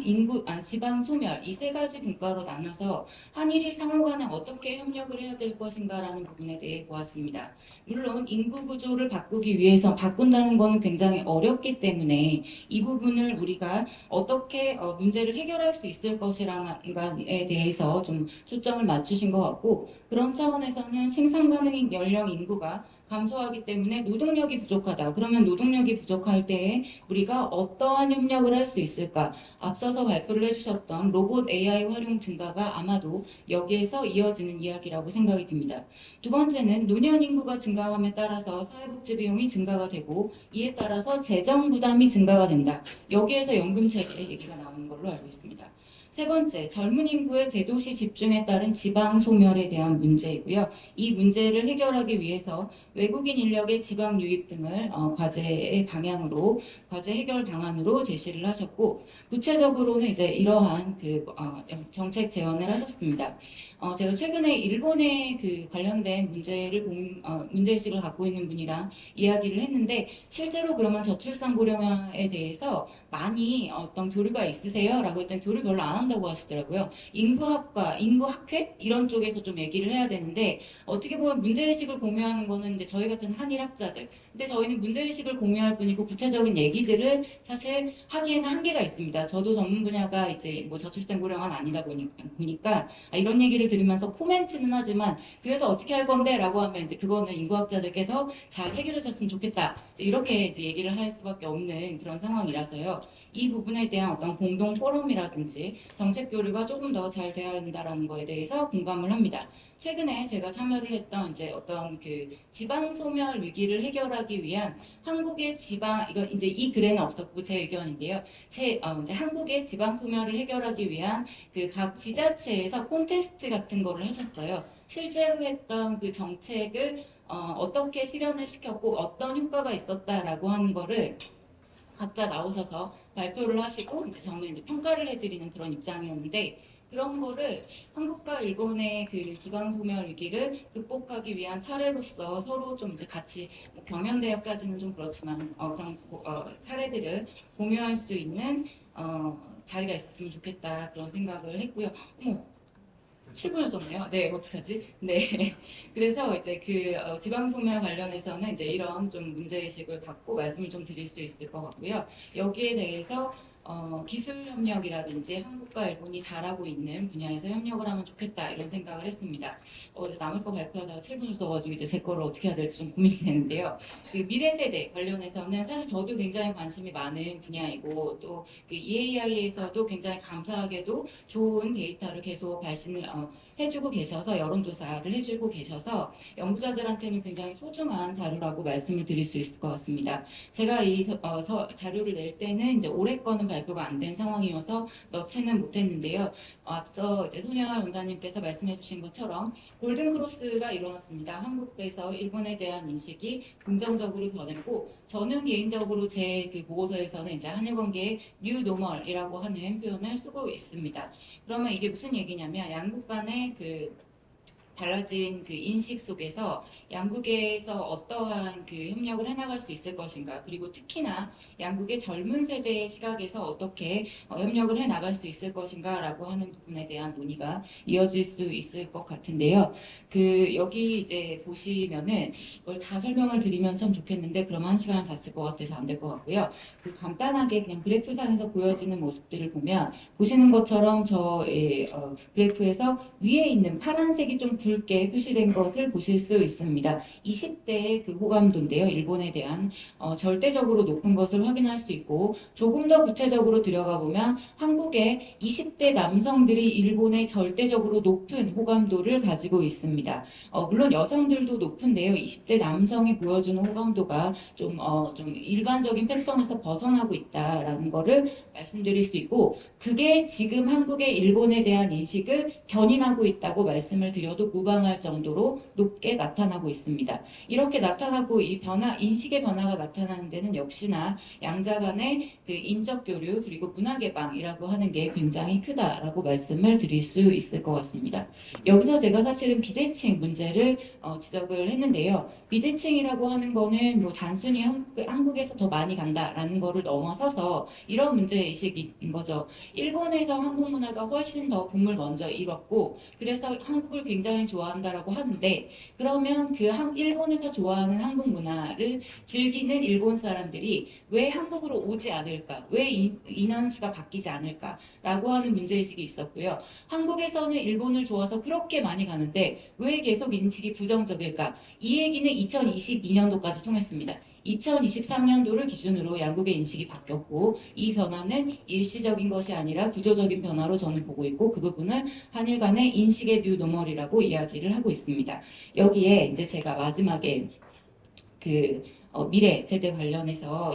지방 소멸 이 세 가지 분과로 나눠서 한일이 상호 간에 어떻게 협력을 해야 될 것인가라는 부분에 대해 보았습니다. 물론 인구 구조를 바꾼다는 것은 굉장히 어렵기 때문에 이 부분을 우리가 어떻게 문제를 해결할 수 있을 것이라에 대해서 좀 초점을 맞추신 것 같고 그런 차원에서는 생산 가능 연령 인구가 감소하기 때문에 노동력이 부족하다. 그러면 노동력이 부족할 때에 우리가 어떠한 협력을 할 수 있을까? 앞서서 발표를 해주셨던 로봇 AI 활용 증가가 아마도 여기에서 이어지는 이야기라고 생각이 듭니다. 두 번째는 노년 인구가 증가함에 따라서 사회복지 비용이 증가가 되고 이에 따라서 재정 부담이 증가가 된다. 여기에서 연금체계 얘기가 나오는 걸로 알고 있습니다. 세 번째, 젊은 인구의 대도시 집중에 따른 지방 소멸에 대한 문제이고요. 이 문제를 해결하기 위해서 외국인 인력의 지방 유입 등을 과제 해결 방안으로 제시를 하셨고 구체적으로는 이제 이러한 정책 제언을 하셨습니다. 제가 최근에 일본의 관련된 문제의식을 갖고 있는 분이랑 이야기를 했는데 실제로 그러면 저출산 고령화에 대해서 많이 어떤 교류가 있으세요? 라고 했더니 교류 별로 안 한다고 하시더라고요. 인구학과, 인구학회 이런 쪽에서 좀 얘기를 해야 되는데 어떻게 보면 문제의식을 공유하는 거는 이제 저희 같은 한일학자들. 근데 저희는 문제의식을 공유할 뿐이고 구체적인 얘기들을 사실 하기에는 한계가 있습니다. 저도 전문 분야가 이제 뭐 저출생 고령화는 아니다 보니까 이런 얘기를 들으면서 코멘트는 하지만 그래서 어떻게 할 건데? 라고 하면 이제 그거는 인구학자들께서 잘 해결하셨으면 좋겠다. 이렇게 이제 얘기를 할 수밖에 없는 그런 상황이라서요. 이 부분에 대한 어떤 공동 포럼이라든지 정책 교류가 조금 더 잘 돼야 한다라는 거에 대해서 공감을 합니다. 최근에 제가 참여를 했던 이제 어떤 그 지방 소멸 위기를 해결하기 위한 한국의 지방 이건 이제 이 글에는 없었고 제 의견인데요. 이제 한국의 지방 소멸을 해결하기 위한 그 각 지자체에서 콘테스트 같은 거를 하셨어요. 실제로 했던 그 정책을 어떻게 실현을 시켰고 어떤 효과가 있었다라고 하는 거를 각자 나오셔서 발표를 하시고 이제 저는 이제 평가를 해드리는 그런 입장이었는데 그런 거를 한국과 일본의 그 지방 소멸 위기를 극복하기 위한 사례로서 서로 좀 이제 같이 뭐 경연 대회까지는 좀 그렇지만 그런 사례들을 공유할 수 있는 자리가 있었으면 좋겠다 그런 생각을 했고요. 어머. 7분을 썼네요. 네, 어떡하지? 네. 그래서 이제 그 지방 소멸 관련해서는 이제 이런 좀 문제의식을 갖고 말씀을 좀 드릴 수 있을 것 같고요. 여기에 대해서 기술 협력이라든지 한국과 일본이 잘하고 있는 분야에서 협력을 하면 좋겠다 이런 생각을 했습니다. 남의 거 발표하다가 7분을 써가지고 이제 제 거를 어떻게 해야 될지 좀 고민이 되는데요. 그 미래 세대 관련해서는 사실 저도 굉장히 관심이 많은 분야이고 또 그 EAI에서도 굉장히 감사하게도 좋은 데이터를 계속 발신을 해주고 계셔서 여론조사를 해주고 계셔서 연구자들한테는 굉장히 소중한 자료라고 말씀을 드릴 수 있을 것 같습니다. 제가 이 자료를 낼 때는 이제 올해 거는 발표가 안 된 상황이어서 넣지는 못했는데요. 앞서 이제 손혜화 원장님께서 말씀해주신 것처럼 골든 크로스가 일어났습니다. 한국에서 일본에 대한 인식이 긍정적으로 변했고 저는 개인적으로 제 그 보고서에서는 이제 한일 관계의 뉴 노멀이라고 하는 표현을 쓰고 있습니다. 그러면 이게 무슨 얘기냐면 양국 간의 그 달라진 그 인식 속에서 양국에서 어떠한 그 협력을 해나갈 수 있을 것인가 그리고 특히나 양국의 젊은 세대의 시각에서 어떻게 협력을 해나갈 수 있을 것인가 라고 하는 부분에 대한 논의가 이어질 수 있을 것 같은데요. 그 여기 이제 보시면은 이걸 다 설명을 드리면 참 좋겠는데 그럼 1시간을 다 쓸 것 같아서 안 될 것 같고요. 그 간단하게 그냥 그래프상에서 보여지는 모습들을 보면 보시는 것처럼 저의 그래프에서 위에 있는 파란색이 좀 굵게 표시된 것을 보실 수 있습니다. 20대의 그 호감도인데요. 일본에 대한 절대적으로 높은 것을 확인할 수 있고 조금 더 구체적으로 들어가 보면 한국의 20대 남성들이 일본에 절대적으로 높은 호감도를 가지고 있습니다. 물론 여성들도 높은데요. 20대 남성이 보여주는 호감도가 좀 일반적인 패턴에서 벗어나고 있다라는 거를 말씀드릴 수 있고 그게 지금 한국의 일본에 대한 인식을 견인하고 있다고 말씀을 드려도 무방할 정도로 높게 나타나고 있습니다. 이렇게 나타나고 이 인식의 변화가 나타나는 데는 역시나 양자 간의 그 인적 교류 그리고 문화 개방이라고 하는 게 굉장히 크다라고 말씀을 드릴 수 있을 것 같습니다. 여기서 제가 사실은 비대칭 문제를 지적을 했는데요. 비대칭이라고 하는 거는 뭐 단순히 한국에서 더 많이 간다라는 거를 넘어서서 이런 문제의식인 거죠. 일본에서 한국 문화가 훨씬 더 붐을 먼저 일었고 그래서 한국을 굉장히 좋아한다라고 하는데 그러면 그 일본에서 좋아하는 한국 문화를 즐기는 일본 사람들이 왜 한국으로 오지 않을까? 왜 인원수가 바뀌지 않을까라고 하는 문제의식이 있었고요. 한국에서는 일본을 좋아서 그렇게 많이 가는데 왜 계속 인식이 부정적일까? 이 얘기는 2022년도까지 통했습니다. 2023년도를 기준으로 양국의 인식이 바뀌었고 이 변화는 일시적인 것이 아니라 구조적인 변화로 저는 보고 있고 그 부분은 한일 간의 인식의 뉴 노멀이라고 이야기를 하고 있습니다. 여기에 이제 제가 마지막에 그 미래 세대 관련해서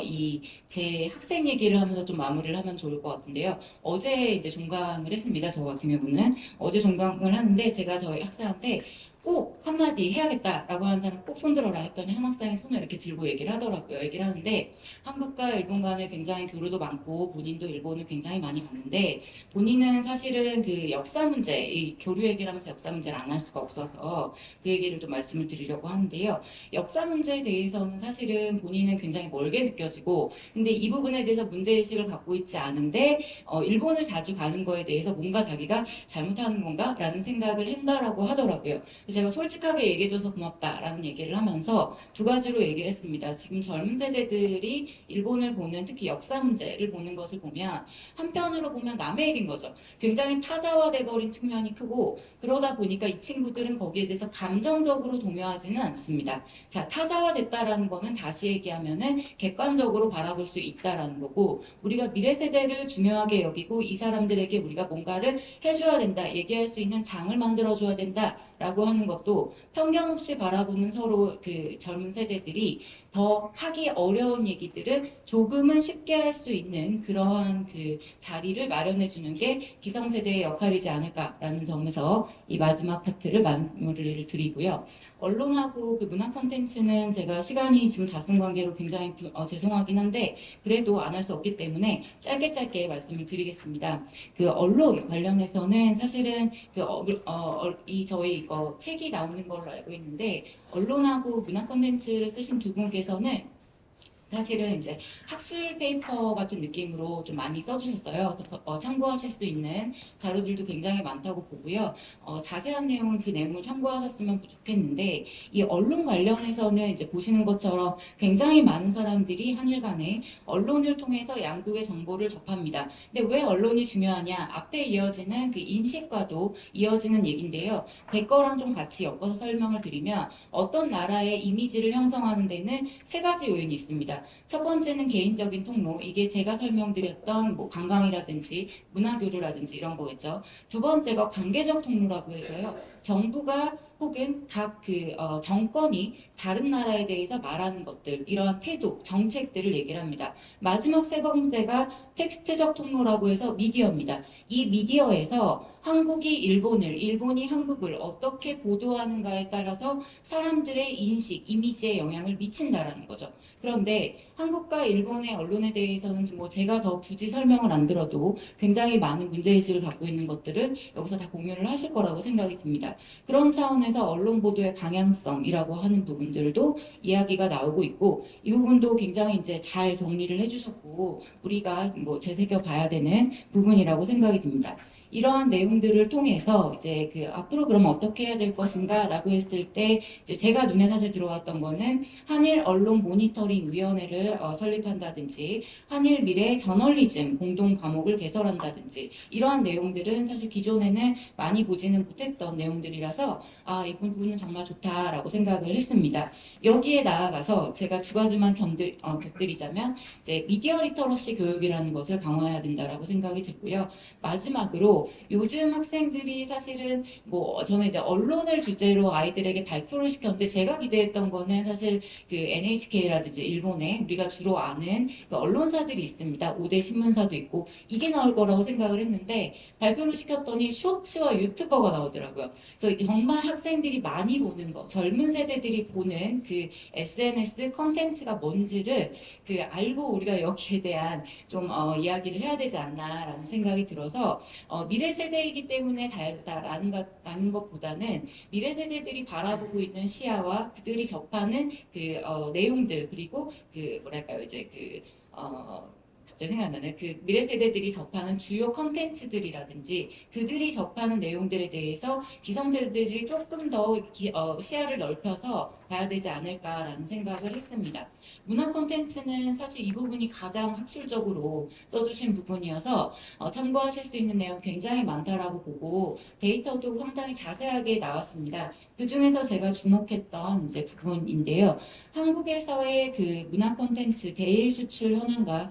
제 학생 얘기를 하면서 좀 마무리를 하면 좋을 것 같은데요. 어제 이제 종강을 했습니다. 저 같은 경우는 어제 종강을 하는데 제가 저희 학생한테 꼭 한마디 해야겠다라고 하는 사람 꼭 손들어라 했더니 한 학생이 손을 이렇게 들고 얘기를 하더라고요. 얘기를 하는데 한국과 일본 간에 굉장히 교류도 많고 본인도 일본을 굉장히 많이 봤는데 본인은 사실은 그 역사 문제, 이 교류 얘기를 하면서 역사 문제를 안 할 수가 없어서 그 얘기를 좀 말씀을 드리려고 하는데요. 역사 문제에 대해서는 사실은 본인은 굉장히 멀게 느껴지고 근데 이 부분에 대해서 문제의식을 갖고 있지 않은데 일본을 자주 가는 거에 대해서 뭔가 자기가 잘못하는 건가? 라는 생각을 한다라고 하더라고요. 제가 솔직하게 얘기해줘서 고맙다라는 얘기를 하면서 두 가지로 얘기를 했습니다. 지금 젊은 세대들이 일본을 보는 특히 역사 문제를 보는 것을 보면 한편으로 보면 남의 일인 거죠. 굉장히 타자화돼버린 측면이 크고 그러다 보니까 이 친구들은 거기에 대해서 감정적으로 동요하지는 않습니다. 자, 타자화됐다라는 거는 다시 얘기하면은 객관적으로 바라볼 수 있다라는 거고 우리가 미래 세대를 중요하게 여기고 이 사람들에게 우리가 뭔가를 해줘야 된다, 얘기할 수 있는 장을 만들어줘야 된다라고 하는 것도 편견 없이 바라보는 서로 그 젊은 세대들이 더 하기 어려운 얘기들을 조금은 쉽게 할 수 있는 그러한 그 자리를 마련해 주는 게 기성세대의 역할이지 않을까라는 점에서 이 마지막 파트를 마무리를 드리고요. 언론하고 그 문화 콘텐츠는 제가 시간이 지금 다쓴 관계로 굉장히 죄송하긴 한데 그래도 안 할 수 없기 때문에 짧게 말씀을 드리겠습니다. 그 언론 관련해서는 사실은 이 저희 이거 책이 나오는 걸로 알고 있는데 언론하고 문화 콘텐츠를 쓰신 두 분께서는 사실은 이제 학술 페이퍼 같은 느낌으로 좀 많이 써주셨어요. 그래서 참고하실 수 있는 자료들도 굉장히 많다고 보고요. 자세한 내용은 그 내용을 참고하셨으면 좋겠는데 이 언론 관련해서는 이제 보시는 것처럼 굉장히 많은 사람들이 한일 간에 언론을 통해서 양국의 정보를 접합니다. 근데 왜 언론이 중요하냐? 앞에 이어지는 그 인식과도 이어지는 얘기인데요. 제 거랑 좀 같이 엮어서 설명을 드리면 어떤 나라의 이미지를 형성하는 데는 세 가지 요인이 있습니다. 첫 번째는 개인적인 통로, 이게 제가 설명드렸던 뭐 관광이라든지 문화교류라든지 이런 거겠죠. 두 번째가 관계적 통로라고 해서요. 정부가 혹은 각 정권이 다른 나라에 대해서 말하는 것들, 이러한 태도, 정책들을 얘기를 합니다. 마지막 세 번째가 텍스트적 통로라고 해서 미디어입니다. 이 미디어에서 한국이 일본을, 일본이 한국을 어떻게 보도하는가에 따라서 사람들의 인식, 이미지에 영향을 미친다라는 거죠. 그런데 한국과 일본의 언론에 대해서는 뭐 제가 더 굳이 설명을 안 들어도 굉장히 많은 문제의식을 갖고 있는 것들은 여기서 다 공유를 하실 거라고 생각이 듭니다. 그런 차원에서 언론 보도의 방향성이라고 하는 부분들도 이야기가 나오고 있고 이 부분도 굉장히 이제 잘 정리를 해주셨고 우리가 뭐 되새겨 봐야 되는 부분이라고 생각이 듭니다. 이러한 내용들을 통해서 이제 그 앞으로 그러면 어떻게 해야 될 것인가라고 했을 때 이제 제가 눈에 사실 들어왔던 거는 한일 언론 모니터링 위원회를 설립한다든지 한일 미래 저널리즘 공동 과목을 개설한다든지 이러한 내용들은 사실 기존에는 많이 보지는 못했던 내용들이라서 이 부분은 정말 좋다라고 생각을 했습니다. 여기에 나아가서 제가 두 가지만 곁들이자면 이제 미디어 리터러시 교육이라는 것을 강화해야 된다라고 생각이 들고요. 마지막으로 요즘 학생들이 사실은 뭐 저는 이제 언론을 주제로 아이들에게 발표를 시켰는데 제가 기대했던 거는 사실 그 NHK라든지 일본에 우리가 주로 아는 그 언론사들이 있습니다. 5대 신문사도 있고 이게 나올 거라고 생각을 했는데 발표를 시켰더니 쇼츠와 유튜버가 나오더라고요. 그래서 정말 학생들이 많이 보는 거, 젊은 세대들이 보는 그 SNS 컨텐츠가 뭔지를 그 알고 우리가 여기에 대한 좀 이야기를 해야 되지 않나라는 생각이 들어서 미래 세대이기 때문에 다르다라는 것보다는 미래 세대들이 바라보고 있는 시야와 그들이 접하는 그 내용들 그리고 그 뭐랄까요 이제 갑자기 생각나네. 그 미래 세대들이 접하는 주요 컨텐츠들이라든지 그들이 접하는 내용들에 대해서 기성세대들이 조금 더 시야를 넓혀서 봐야 되지 않을까라는 생각을 했습니다. 문화 콘텐츠는 사실 이 부분이 가장 학술적으로 써주신 부분이어서 참고하실 수 있는 내용 굉장히 많다라고 보고 데이터도 상당히 자세하게 나왔습니다. 그 중에서 제가 주목했던 이제 부분인데요. 한국에서의 그 문화 콘텐츠 대일 수출 현황과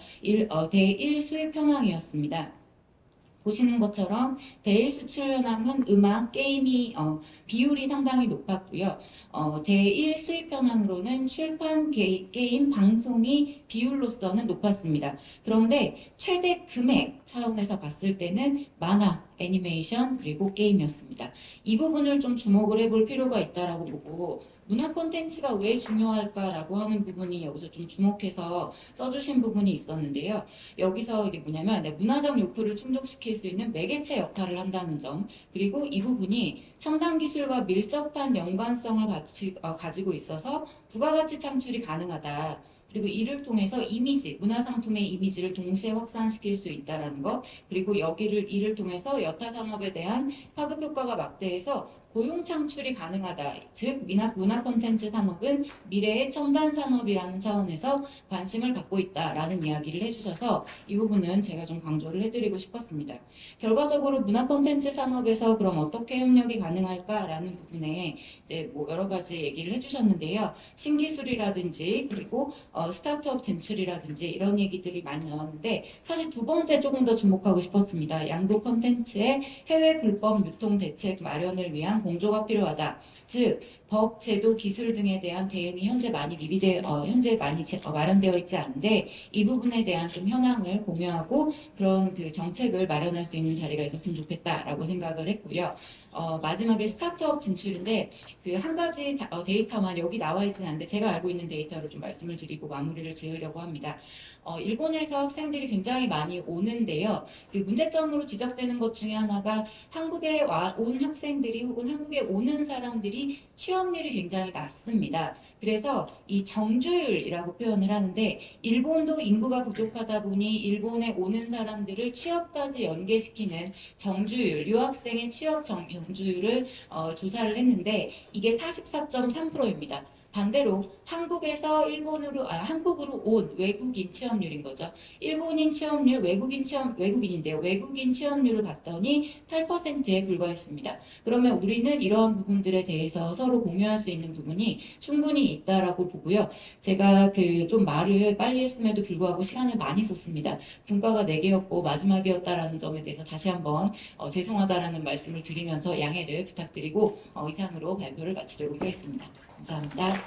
대일 수입 현황이었습니다. 보시는 것처럼 대1 수출 현황은 음악, 게임이 비율이 상당히 높았고요. 대1 수입 현황으로는 출판, 게임, 방송이 비율로서는 높았습니다. 그런데 최대 금액 차원에서 봤을 때는 만화, 애니메이션, 그리고 게임이었습니다. 이 부분을 좀 주목을 해볼 필요가 있다라고 보고 문화 콘텐츠가 왜 중요할까라고 하는 부분이 여기서 좀 주목해서 써주신 부분이 있었는데요. 여기서 이게 뭐냐면 문화적 욕구를 충족시킬 수 있는 매개체 역할을 한다는 점, 그리고 이 부분이 첨단 기술과 밀접한 연관성을 가지고 있어서 부가가치 창출이 가능하다. 그리고 이를 통해서 이미지, 문화상품의 이미지를 동시에 확산시킬 수 있다는 것, 그리고 이를 통해서 여타 산업에 대한 파급 효과가 막대해서 고용 창출이 가능하다. 즉 문화 콘텐츠 산업은 미래의 첨단 산업이라는 차원에서 관심을 받고 있다라는 이야기를 해주셔서 이 부분은 제가 좀 강조를 해드리고 싶었습니다. 결과적으로 문화 콘텐츠 산업에서 그럼 어떻게 협력이 가능할까라는 부분에 이제 뭐 여러 가지 얘기를 해주셨는데요. 신기술이라든지 그리고 스타트업 진출이라든지 이런 얘기들이 많이 나왔는데 사실 두 번째 조금 더 주목하고 싶었습니다. 양국 콘텐츠의 해외 불법 유통 대책 마련을 위한 공조가 필요하다. 즉 법, 제도, 기술 등에 대한 대응이 현재 많이 마련되어 있지 않은데 이 부분에 대한 좀 현황을 공유하고 그런 그 정책을 마련할 수 있는 자리가 있었으면 좋겠다라고 생각을 했고요. 마지막에 스타트업 진출인데 그 한 가지 데이터만 여기 나와 있지는 않은데 제가 알고 있는 데이터를 좀 말씀을 드리고 마무리를 지으려고 합니다. 일본에서 학생들이 굉장히 많이 오는데요. 그 문제점으로 지적되는 것 중에 하나가 한국에 온 학생들이 혹은 한국에 오는 사람들이 취업률이 굉장히 낮습니다. 그래서 이 정주율이라고 표현을 하는데 일본도 인구가 부족하다 보니 일본에 오는 사람들을 취업까지 연계시키는 정주율, 유학생의 취업 정주율을 조사를 했는데 이게 44.3%입니다. 반대로 한국으로 온 외국인 취업률인 거죠. 일본인 취업률, 외국인 취업률을 봤더니 8%에 불과했습니다. 그러면 우리는 이러한 부분들에 대해서 서로 공유할 수 있는 부분이 충분히 있다라고 보고요. 제가 좀 말을 빨리 했음에도 불구하고 시간을 많이 썼습니다. 분과가 4개였고 마지막이었다라는 점에 대해서 다시 한번 죄송하다라는 말씀을 드리면서 양해를 부탁드리고 이상으로 발표를 마치도록 하겠습니다. 감사합니다.